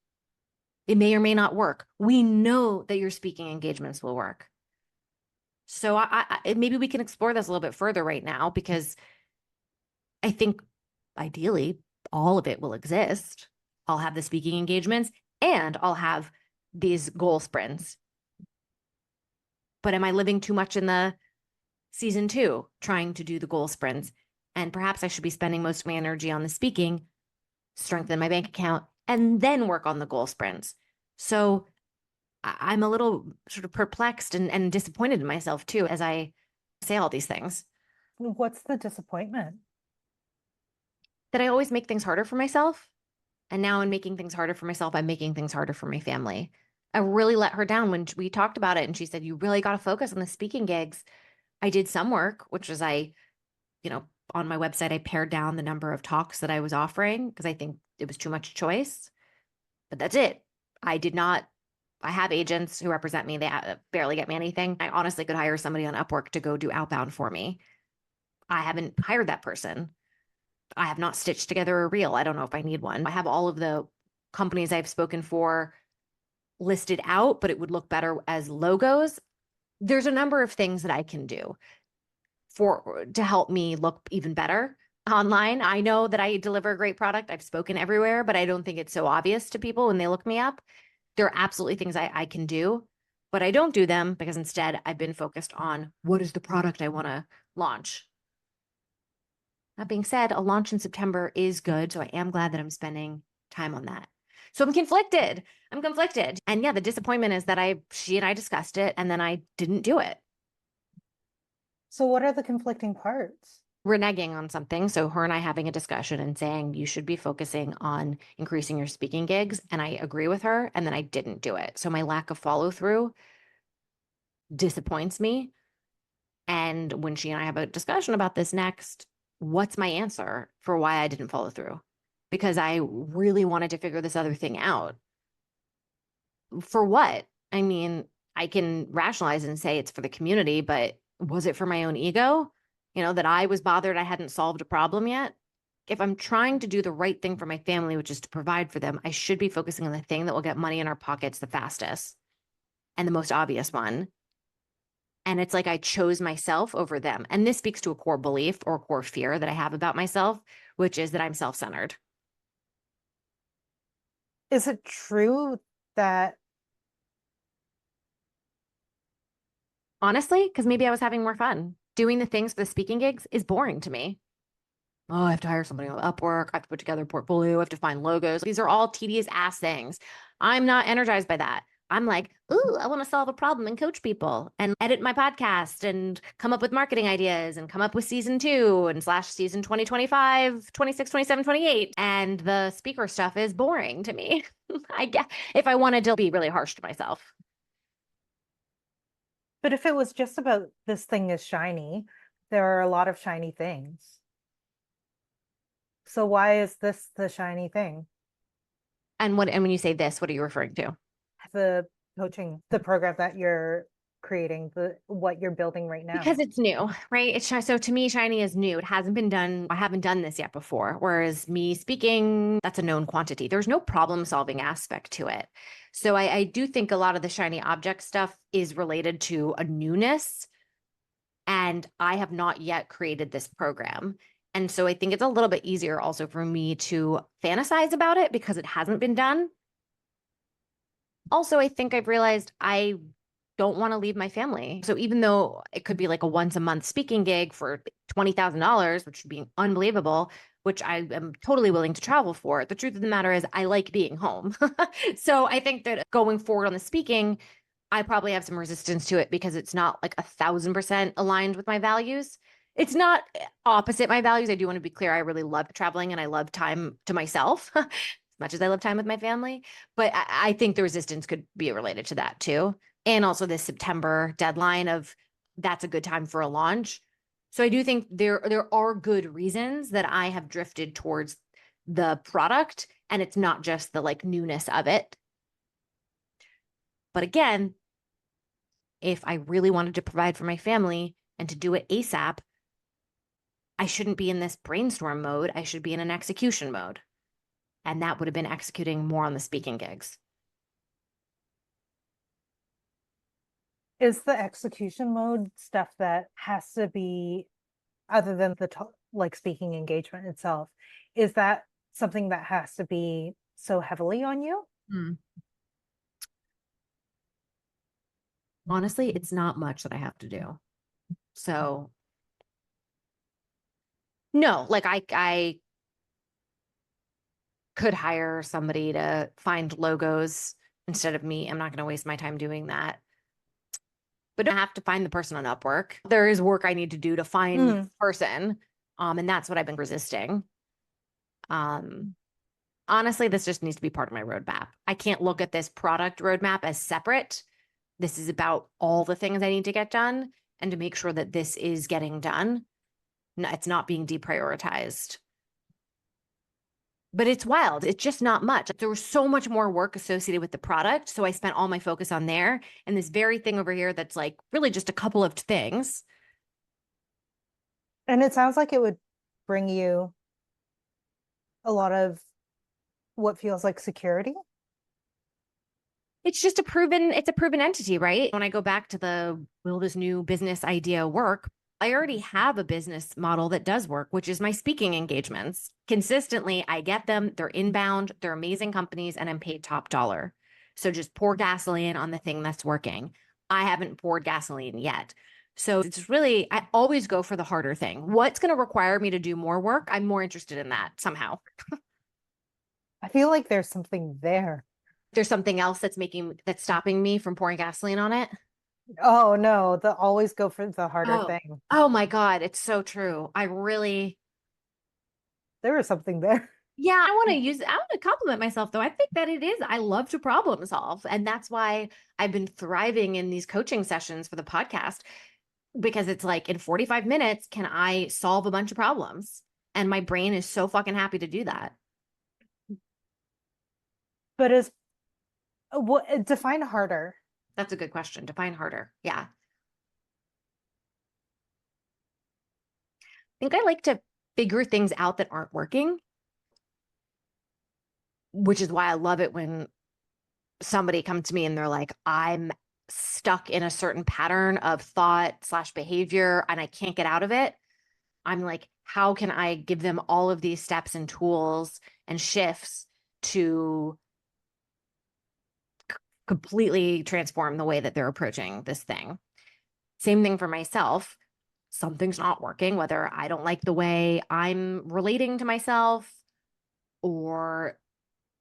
It may or may not work. We know that your speaking engagements will work. So maybe we can explore this a little bit further right now, because I think ideally all of it will exist. I'll have the speaking engagements and I'll have these goal sprints. But am I living too much in the season 2 trying to do the goal sprints? And perhaps I should be spending most of my energy on the speaking, strengthen my bank account, and then work on the goal sprints. So I'm a little sort of perplexed and disappointed in myself too, as I say all these things, What's the disappointment? that I always make things harder for myself. And now in making things harder for myself, I'm making things harder for my family. I really let her down when we talked about it. And she said, you really got to focus on the speaking gigs. I did some work, which was on my website, I pared down the number of talks that I was offering because I think it was too much choice. But that's it. I have agents who represent me. They barely get me anything. I honestly could hire somebody on Upwork to go do outbound for me. I haven't hired that person. I have not stitched together a reel. I don't know if I need one. I have all of the companies I've spoken for listed out, but it would look better as logos. There's a number of things that I can do to help me look even better online. I know that I deliver a great product. I've spoken everywhere, but I don't think it's so obvious to people when they look me up. There are absolutely things I can do, but I don't do them because instead I've been focused on what is the product I want to launch. That being said, a launch in September is good. So I am glad that I'm spending time on that. So I'm conflicted. And yeah, the disappointment is that she and I discussed it and then I didn't do it. So what are the conflicting parts? Reneging on something. So her and I having a discussion and saying you should be focusing on increasing your speaking gigs. And I agree with her. And then I didn't do it. So my lack of follow through disappoints me. And when she and I have a discussion about this next, what's my answer for why I didn't follow through? Because I really wanted to figure this other thing out. For what? I mean, I can rationalize and say it's for the community, but was it for my own ego? That I was bothered I hadn't solved a problem yet. If I'm trying to do the right thing for my family, which is to provide for them, I should be focusing on the thing that will get money in our pockets the fastest and the most obvious one. And it's like I chose myself over them. And this speaks to a core belief or core fear that I have about myself, which is that I'm self-centered. Is it true that Honestly, because maybe I was having more fun. Doing the things for the speaking gigs is boring to me. Oh, I have to hire somebody on Upwork. I have to put together a portfolio. I have to find logos. These are all tedious ass things. I'm not energized by that. I'm like, ooh, I want to solve a problem and coach people and edit my podcast and come up with marketing ideas and come up with season 2 and slash season 2025, 26, 27, 28. And the speaker stuff is boring to me. I guess if I wanted to be really harsh to myself. but if it was just about this thing is shiny, there are a lot of shiny things. So why is this the shiny thing? And when you say this, what are you referring to? The coaching, the program that you're creating, the what you're building right now. Because it's new, right? So to me, shiny is new. It hasn't been done. I haven't done this yet before. Whereas me speaking, that's a known quantity. There's no problem solving aspect to it. So I do think a lot of the shiny object stuff is related to a newness. And I have not yet created this program. And so I think it's a little bit easier also for me to fantasize about it because it hasn't been done. Also, I think I've realized I don't want to leave my family. So even though it could be like a once a month speaking gig for $20,000, which would be unbelievable, which I am totally willing to travel for, the truth of the matter is I like being home. So I think that going forward on the speaking, I probably have some resistance to it because it's not like 1,000% aligned with my values. It's not opposite my values. I do want to be clear. I really love traveling and I love time to myself as much as I love time with my family. But I think the resistance could be related to that too. And also this September deadline of that's a good time for a launch. So I do think there are good reasons that I have drifted towards the product and it's not just the like newness of it. But again, if I really wanted to provide for my family and to do it ASAP, I shouldn't be in this brainstorm mode. I should be in an execution mode. And that would have been executing more on the speaking gigs. Is the execution mode stuff that has to be, other than the like speaking engagement itself, is that something that has to be so heavily on you? Hmm. Honestly, it's not much that I have to do. So no, like I could hire somebody to find logos instead of me. I'm not going to waste my time doing that. But I have to find the person on Upwork. There is work I need to do to find the person. And that's what I've been resisting. Um, Honestly, this just needs to be part of my roadmap. I can't look at this product roadmap as separate. This is about all the things I need to get done and to make sure that this is getting done. It's not being deprioritized. But it's wild. It's just not much. There was so much more work associated with the product. So I spent all my focus on there and this very thing over here that's like really just a couple of things. And it sounds like it would bring you a lot of what feels like security. It's a proven entity, right? When I go back to the will this new business idea work, I already have a business model that does work, which is my speaking engagements. Consistently, I get them, they're inbound, they're amazing companies, and I'm paid top dollar. So just pour gasoline on the thing that's working. I haven't poured gasoline yet. So it's really, I always go for the harder thing. What's going to require me to do more work? I'm more interested in that somehow. I feel like there's something there. There's something else that's stopping me from pouring gasoline on it. Oh no, the always go for the harder Oh, thing. oh my God, it's so true. I really, There is something there. yeah, I want to compliment myself though. I think that it is. I love to problem solve. And that's why I've been thriving in these coaching sessions for the podcast because it's like in 45 minutes, can I solve a bunch of problems? And my brain is so fucking happy to do that. But is what define harder? That's a good question. Define harder. Yeah. I think I like to figure things out that aren't working, which is why I love it when somebody comes to me and they're like, I'm stuck in a certain pattern of thought slash behavior and I can't get out of it. I'm like, how can I give them all of these steps and tools and shifts to completely transform the way that they're approaching this thing? Same thing for myself. Something's not working, whether I don't like the way I'm relating to myself, or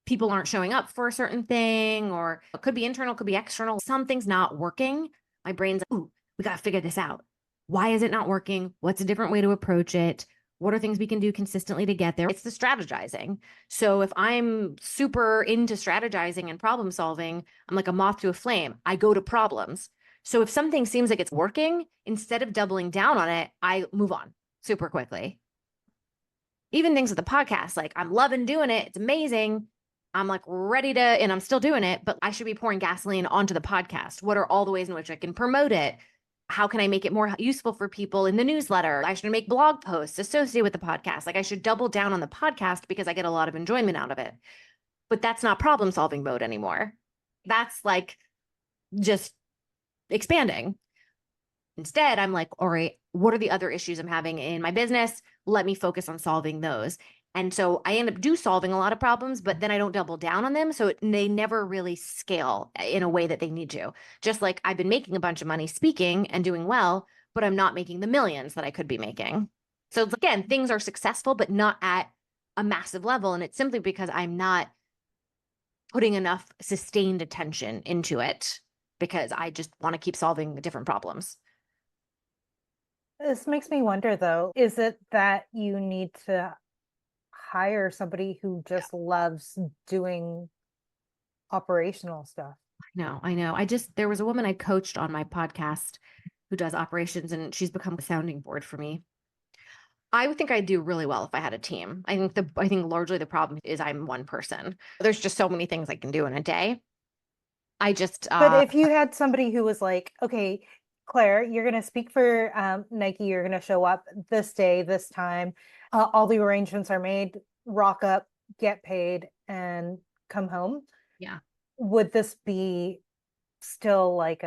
people aren't showing up for a certain thing, or it could be internal, could be external. Something's not working. My brain's like, ooh, we got to figure this out. Why is it not working? What's a different way to approach it? What are things we can do consistently to get there? It's the strategizing. So if I'm super into strategizing and problem solving, I'm like a moth to a flame. I go to problems. So if something seems like it's working, instead of doubling down on it, I move on super quickly. Even things with the podcast, like I'm loving doing it. It's amazing. I'm like ready to, and I'm still doing it, but I should be pouring gasoline onto the podcast. What are all the ways in which I can promote it? How can I make it more useful for people in the newsletter? I should make blog posts associated with the podcast. Like I should double down on the podcast because I get a lot of enjoyment out of it. But that's not problem solving mode anymore. That's like just expanding. Instead, I'm like, all right, what are the other issues I'm having in my business? Let me focus on solving those. And so I end up solving a lot of problems, but then I don't double down on them. So they never really scale in a way that they need to. Just like I've been making a bunch of money speaking and doing well, but I'm not making the millions that I could be making. So again, things are successful, but not at a massive level. And it's simply because I'm not putting enough sustained attention into it because I just want to keep solving different problems. This makes me wonder though, is it that you need to hire somebody who just loves doing operational stuff? No, I know. There was a woman I coached on my podcast who does operations, and she's become a sounding board for me. I would think I'd do really well if I had a team. I think largely the problem is I'm one person. There's just so many things I can do in a day. I just But if you had somebody who was like, okay, Claire, you're going to speak for Nike, you're going to show up this day, this time, all the arrangements are made, rock up, get paid, and come home. yeah. Would this be still like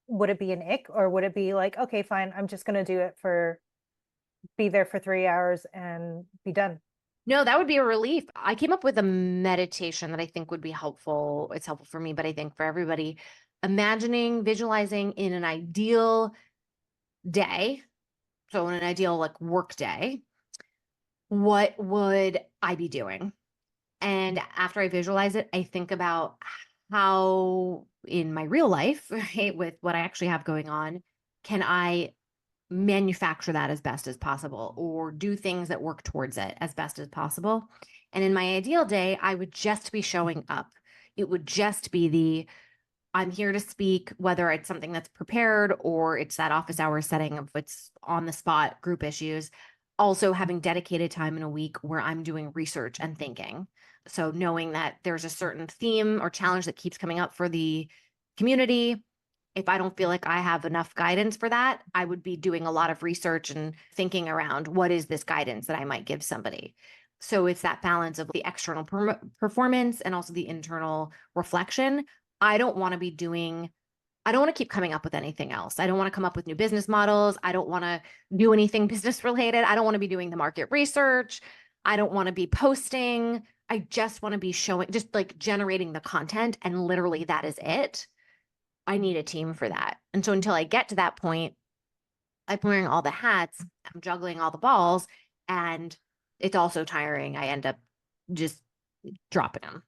would it be an ick, or would it be like, okay, fine, I'm just going to do it be there for 3 hours and be done? No, that would be a relief. I came up with a meditation that I think would be helpful. It's helpful for me, but I think for everybody, imagining, visualizing in an ideal day. So in an ideal like work day, what would I be doing? And after I visualize it, I think about how in my real life, right, with what I actually have going on, can I manufacture that as best as possible or do things that work towards it as best as possible. And in my ideal day, I would just be showing up. It would just be I'm here to speak, whether it's something that's prepared or it's that office hour setting of it's on the spot group issues. Also, having dedicated time in a week where I'm doing research and thinking. So, knowing that there's a certain theme or challenge that keeps coming up for the community. If I don't feel like I have enough guidance for that, I would be doing a lot of research and thinking around what is this guidance that I might give somebody. So, it's that balance of the external performance and also the internal reflection. I don't want to be doing, I don't want to keep coming up with anything else. I don't want to come up with new business models. I don't want to do anything business related. I don't want to be doing the market research. I don't want to be posting. I just want to be showing, just like generating the content. And literally that is it. I need a team for that. And so until I get to that point, I'm wearing all the hats, I'm juggling all the balls, and it's also tiring. I end up just dropping them.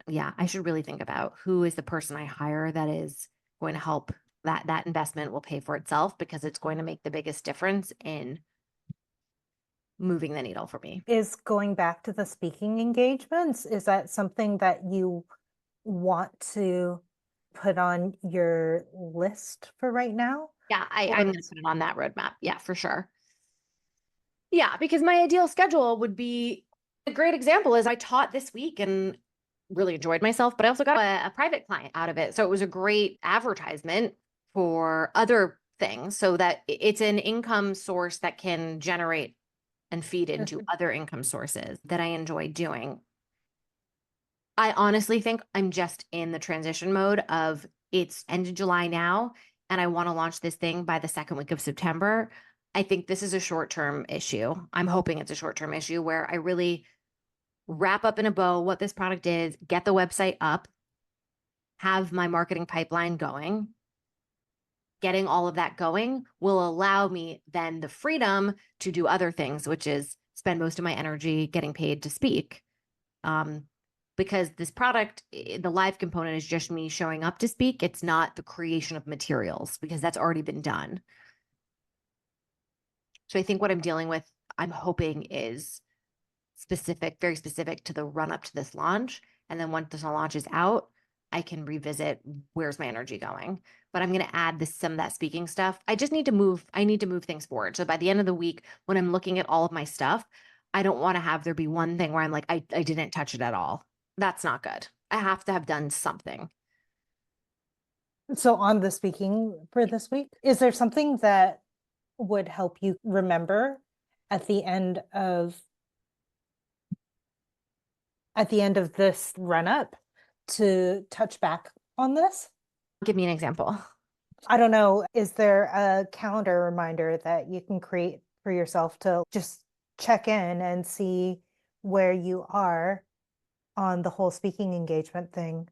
Yeah, I should really think about who is the person I hire that is going to help that investment will pay for itself because it's going to make the biggest difference in moving the needle for me. Is going back to the speaking engagements, is that something that you want to put on your list for right now? Yeah, I'm Or going to put it on that roadmap. Yeah, for sure. Yeah, because my ideal schedule would be a great example is I taught this week and really enjoyed myself, but I also got a private client out of it. So it was a great advertisement for other things so that it's an income source that can generate and feed into Mhm. other income sources that I enjoy doing. I honestly think I'm just in the transition mode of it's end of July now, and I want to launch this thing by the second week of September. I think this is a short-term issue. I'm hoping it's a short-term issue where I really wrap up in a bow what this product is, get the website up, have my marketing pipeline going. Getting all of that going will allow me then the freedom to do other things, which is spend most of my energy getting paid to speak. Um, because this product, the live component is just me showing up to speak. It's not the creation of materials because that's already been done. So I think what I'm dealing with, I'm hoping is specific, very specific to the run up to this launch. And then once this launch is out, I can revisit where's my energy going. But I'm going to add this some of that speaking stuff. I just need to move. I need to move things forward. So by the end of the week, when I'm looking at all of my stuff, I don't want to have there be one thing where I'm like, I didn't touch it at all. That's not good. I have to have done something. So on the speaking for this week, is there something that would help you remember at the end of this run up to touch back on this? Give me an example. I don't know. Is there a calendar reminder that you can create for yourself to just check in and see where you are on the whole speaking engagement thing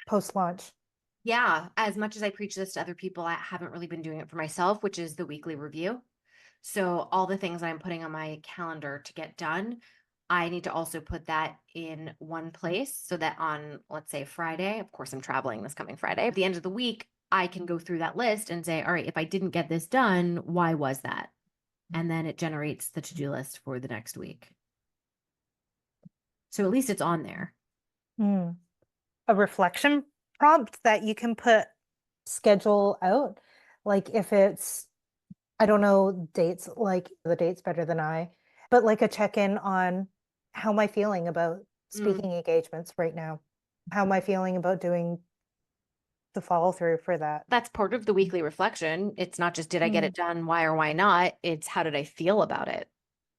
post launch? Yeah, as much as I preach this to other people, I haven't really been doing it for myself, which is the weekly review. So all the things that I'm putting on my calendar to get done, I need to also put that in one place so that on, let's say, Friday, of course, I'm traveling this coming Friday, at the end of the week, I can go through that list and say, all right, if I didn't get this done, why was that? And then it generates the to-do list for the next week. So at least it's on there. Hmm. A reflection prompt that you can put schedule out. Like if it's, I don't know dates, like the dates better than I, but like a check-in on how am I feeling about Mm, speaking engagements right now? How am I feeling about doing the follow through for that? that's part of the weekly reflection. It's not just did I get Mm, it done, why or why not? It's how did I feel about it?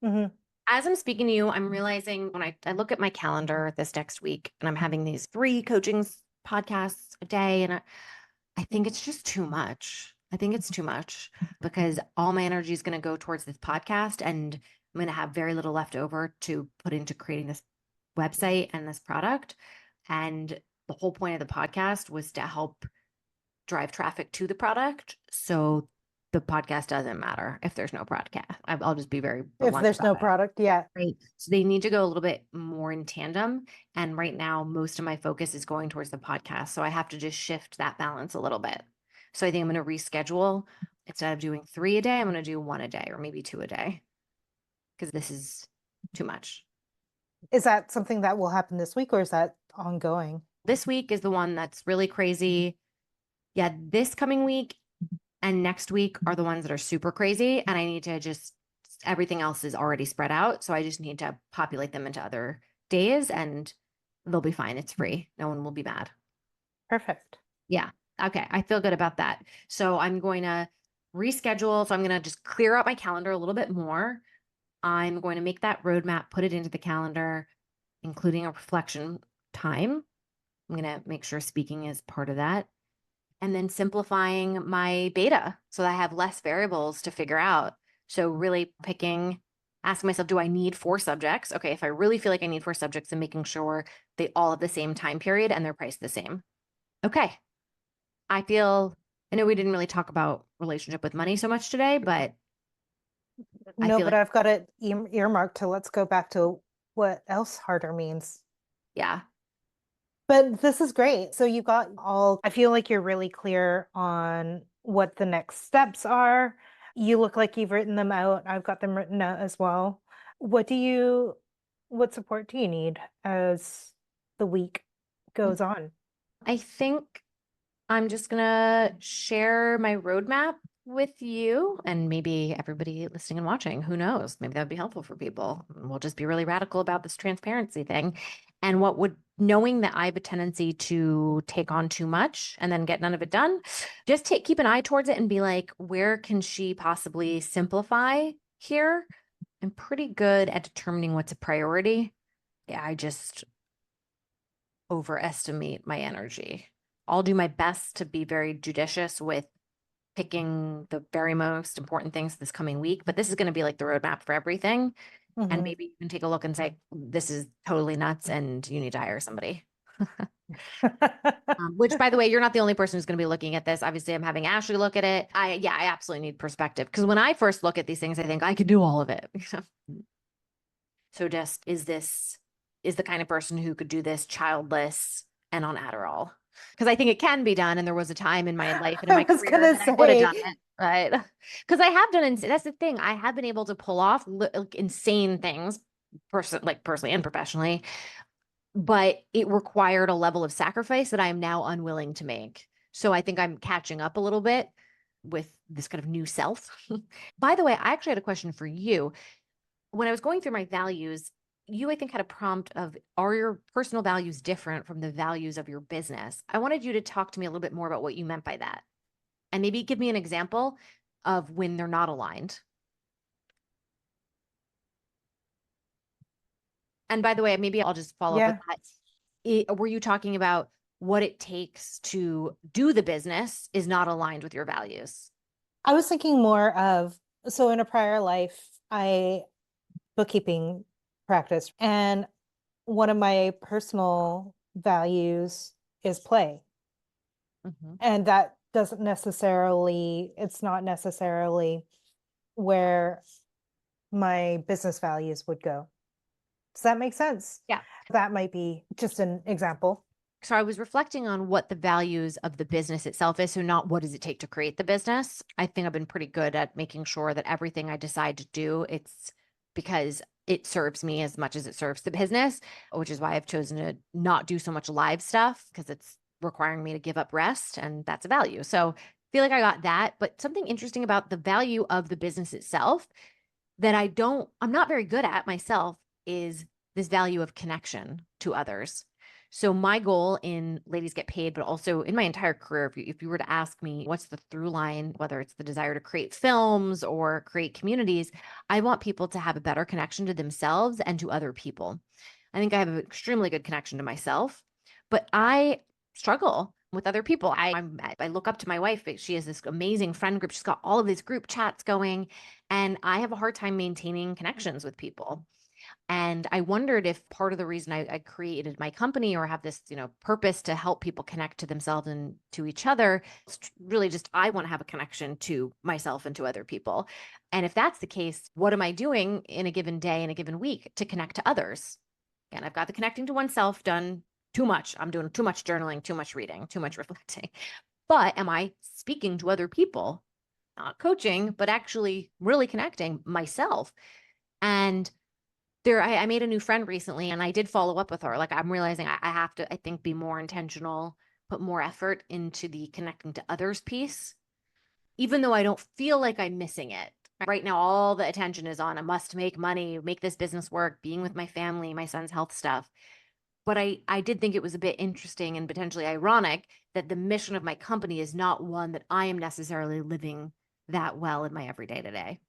hmm As I'm speaking to you, I'm realizing when I look at my calendar this next week and I'm having these 3 coaching podcasts a day, and I think it's just too much. I think it's too much because all my energy is going to go towards this podcast and I'm going to have very little left over to put into creating this website and this product. And the whole point of the podcast was to help drive traffic to the product. So the podcast doesn't matter if there's no podcast. I'll just be very If blunt there's no about it. product, yeah. Right. So they need to go a little bit more in tandem. And right now, most of my focus is going towards the podcast. So I have to just shift that balance a little bit. So I think I'm going to reschedule. Instead of doing 3 a day, I'm going to do 1 a day or maybe 2 a day because this is too much. Is that something that will happen this week or is that ongoing? This week is the one that's really crazy. Yeah, this coming week and next week are the ones that are super crazy. And I need to just, everything else is already spread out. So I just need to populate them into other days and they'll be fine. It's free. No one will be mad. Perfect. Yeah. Okay. I feel good about that. So I'm going to reschedule. So I'm going to just clear out my calendar a little bit more. I'm going to make that roadmap, put it into the calendar, including a reflection time. I'm going to make sure speaking is part of that. And then simplifying my beta so that I have less variables to figure out. So really picking, asking myself, do I need 4 subjects? Okay, if I really feel like I need 4 subjects, and making sure they all have the same time period and they're priced the same. Okay, I know we didn't really talk about relationship with money so much today, but I No, feel but like, I've got it earmarked to let's go back to what else harder means. yeah, But this is great. So you got all, I feel like you're really clear on what the next steps are. You look like you've written them out. I've got them written out as well. What do you, what support do you need as the week goes on? I think I'm just gonna share my roadmap with you and maybe everybody listening and watching. Who knows? Maybe that would be helpful for people. We'll just be really radical about this transparency thing. And what would, knowing that I have a tendency to take on too much and then get none of it done, just keep an eye towards it and be like, where can she possibly simplify here? I'm pretty good at determining what's a priority. Yeah, I just overestimate my energy. I'll do my best to be very judicious with picking the very most important things this coming week, but this is going to be like the roadmap for everything. And Mhm. maybe you can take a look and say, this is totally nuts and you need to hire somebody. Which, by the way, you're not the only person who's going to be looking at this. Obviously, I'm having Ashley look at it. I absolutely need perspective because when I first look at these things, I think I could do all of it. So just, is the kind of person who could do this childless and on Adderall? Because I think it can be done. And there was a time in my life and in I my was career gonna that I would have say, done it. Right. Because I have done, that's the thing. I have been able to pull off like insane things, personally and professionally, but it required a level of sacrifice that I am now unwilling to make. So I think I'm catching up a little bit with this kind of new self. By the way, I actually had a question for you. When I was going through my values, you, I think, had a prompt of, are your personal values different from the values of your business? I wanted you to talk to me a little bit more about what you meant by that. And maybe give me an example of when they're not aligned. And by the way, maybe I'll just follow up with yeah, that. Were you talking about what it takes to do the business is not aligned with your values? I was thinking more of, so in a prior life, I bookkeeping practice, and one of my personal values is play. Mhm. And that doesn't necessarily, it's not necessarily where my business values would go. Does that make sense? Yeah. That might be just an example. So I was reflecting on what the values of the business itself is. So not what does it take to create the business. I think I've been pretty good at making sure that everything I decide to do, it's because it serves me as much as it serves the business, which is why I've chosen to not do so much live stuff because it's requiring me to give up rest and that's a value. So I feel like I got that. But something interesting about the value of the business itself that I'm not very good at myself is this value of connection to others. So my goal in Ladies Get Paid, but also in my entire career, if you were to ask me what's the through line, whether it's the desire to create films or create communities, I want people to have a better connection to themselves and to other people. I think I have an extremely good connection to myself, but I struggle with other people. I look up to my wife. She has this amazing friend group. She's got all of these group chats going, and I have a hard time maintaining connections with people. And I wondered if part of the reason I created my company or have this, purpose to help people connect to themselves and to each other, really just I want to have a connection to myself and to other people. And if that's the case, what am I doing in a given day, in a given week to connect to others? And I've got the connecting to oneself done too much. I'm doing too much journaling, too much reading, too much reflecting. But am I speaking to other people? Not coaching, but actually really connecting myself. And I made a new friend recently and I did follow up with her. Like I'm realizing I have to, I think, be more intentional, put more effort into the connecting to others piece, even though I don't feel like I'm missing it. Right now, all the attention is on I must make money, make this business work, being with my family, my son's health stuff. But I did think it was a bit interesting and potentially ironic that the mission of my company is not one that I am necessarily living that well in my everyday today.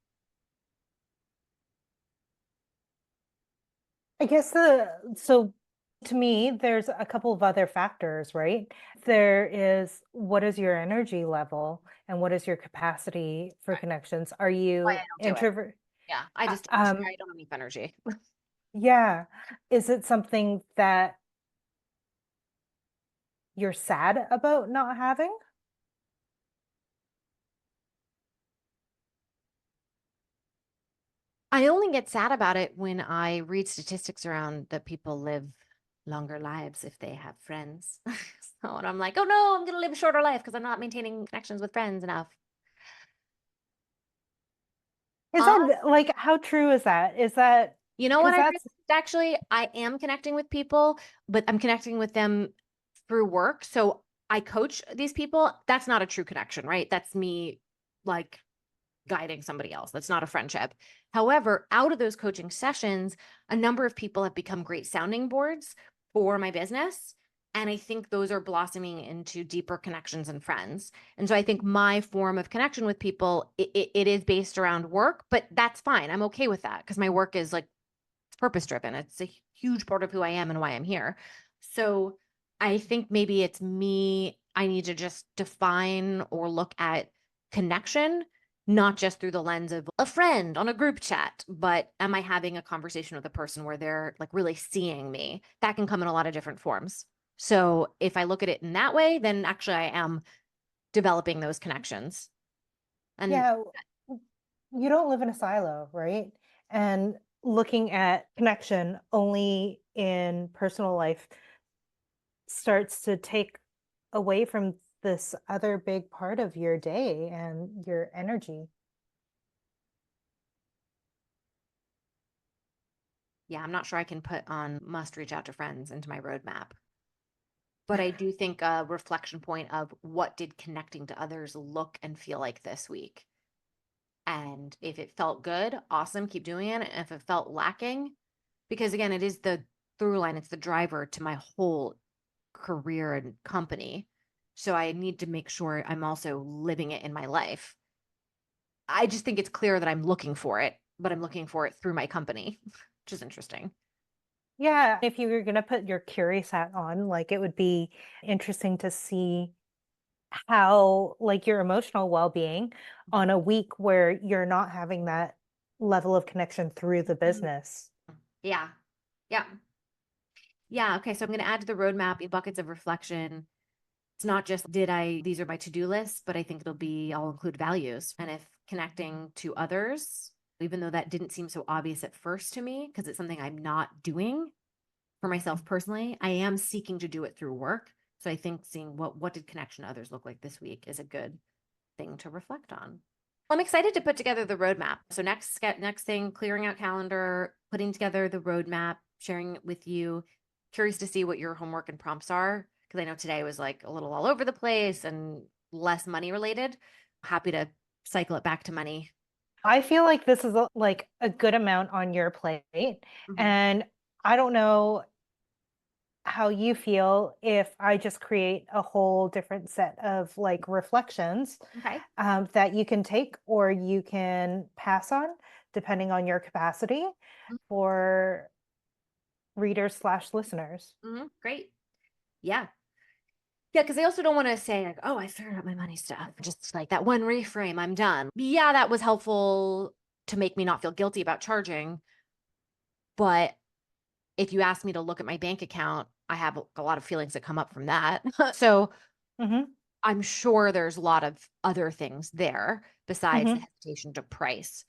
I guess so to me, there's a couple of other factors, right? There is what is your energy level and what is your capacity for Right. connections? Are Why I you don't do it. introvert? Yeah. I Uh, just, Um, I don't have enough energy. yeah. Is it something that you're sad about not having? I only get sad about it when I read statistics around that people live longer lives if they have friends. So, and I'm like, oh no, I'm going to live a shorter life because I'm not maintaining connections with friends enough. Is Uh, that like how true is that? Is that you know what because I realized? that's Actually, I am connecting with people, but I'm connecting with them through work. So I coach these people. That's not a true connection, right? That's me like guiding somebody else. That's not a friendship. However, out of those coaching sessions, a number of people have become great sounding boards for my business. And I think those are blossoming into deeper connections and friends. And so I think my form of connection with people, it is based around work, but that's fine. I'm okay with that because my work is like purpose driven. It's a huge part of who I am and why I'm here. So I think maybe it's me. I need to just define or look at connection, not just through the lens of a friend on a group chat, but am I having a conversation with a person where they're like really seeing me? That can come in a lot of different forms. So if I look at it in that way, then actually I am developing those connections. And Yeah, you don't live in a silo, right? And looking at connection only in personal life starts to take away from this other big part of your day and your energy. yeah, I'm not sure I can put on must reach out to friends into my roadmap. But I do think a reflection point of what did connecting to others look and feel like this week. And if it felt good, awesome, keep doing it. And if it felt lacking, because again, it is the through line, it's the driver to my whole career and company. So I need to make sure I'm also living it in my life. I just think it's clear that I'm looking for it, but I'm looking for it through my company, which is interesting. Yeah, if you were going to put your curious hat on, like it would be interesting to see how, like, your emotional well-being on a week where you're not having that level of connection through the Mhm. business. Yeah. Yeah. Yeah. Okay. So I'm going to add to the roadmap buckets of reflection. It's not just these are my to-do lists, but I think it'll be, I'll include values. And if connecting to others, even though that didn't seem so obvious at first to me, because it's something I'm not doing for myself personally, I am seeking to do it through work. So I think seeing what did connection to others look like this week is a good thing to reflect on. I'm excited to put together the roadmap. So next thing, clearing out calendar, putting together the roadmap, sharing it with you. Curious to see what your homework and prompts are because I know today was like a little all over the place and less money related. Happy to cycle it back to money. I feel like this is like a good amount on your plate. Mhm. And I don't know how you feel if I just create a whole different set of like reflections Okay. that you can take or you can pass on, depending on your capacity for readers slash listeners. Great. Yeah. Yeah, because I also don't want to say like, oh, I figured out my money stuff. Just like that one reframe, I'm done. Yeah, that was helpful to make me not feel guilty about charging. But if you ask me to look at my bank account, I have a lot of feelings that come up from that. So Hmm. I'm sure there's a lot of other things there besides the Hmm. hesitation to price.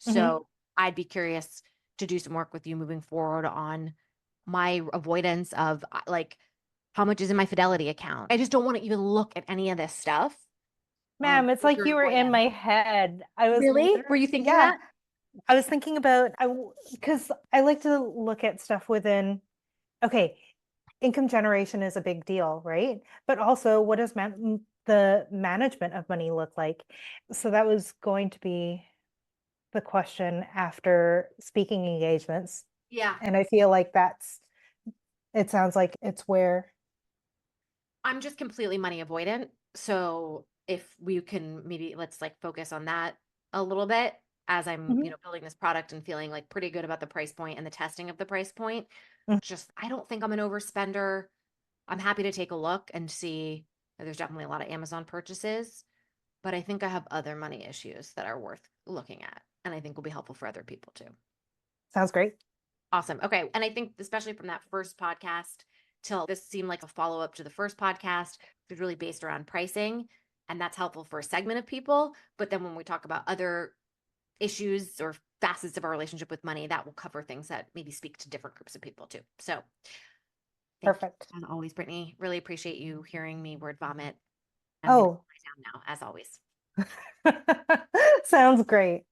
Hmm. So I'd be curious to do some work with you moving forward on my avoidance of like how much is in my Fidelity account. I just don't want to even look at any of this stuff. Ma'am, it's like Pure you were in avoidance. my head. I was Really? Were literally, you thinking yeah, that? I was thinking about, because I like to look at stuff within, okay, income generation is a big deal, right? But also, what does the management of money look like? So that was going to be the question after speaking engagements. Yeah. And I feel like it sounds like it's where, I'm just completely money avoidant. So if we can maybe let's like focus on that a little bit as I'm, Mhm. building this product and feeling like pretty good about the price point and the testing of the price point. Mhm. Just I don't think I'm an overspender. I'm happy to take a look and see. There's definitely a lot of Amazon purchases, but I think I have other money issues that are worth looking at and I think will be helpful for other people too. Sounds great. Awesome. Okay. And I think especially from that first podcast till this seemed like a follow up to the first podcast, it was really based around pricing. And that's helpful for a segment of people. But then when we talk about other issues or facets of our relationship with money, that will cover things that maybe speak to different groups of people too. So thank you Perfect. as always, Brittany. Really appreciate you hearing me word vomit. I'm going to Oh, lie down now, as always. sounds great.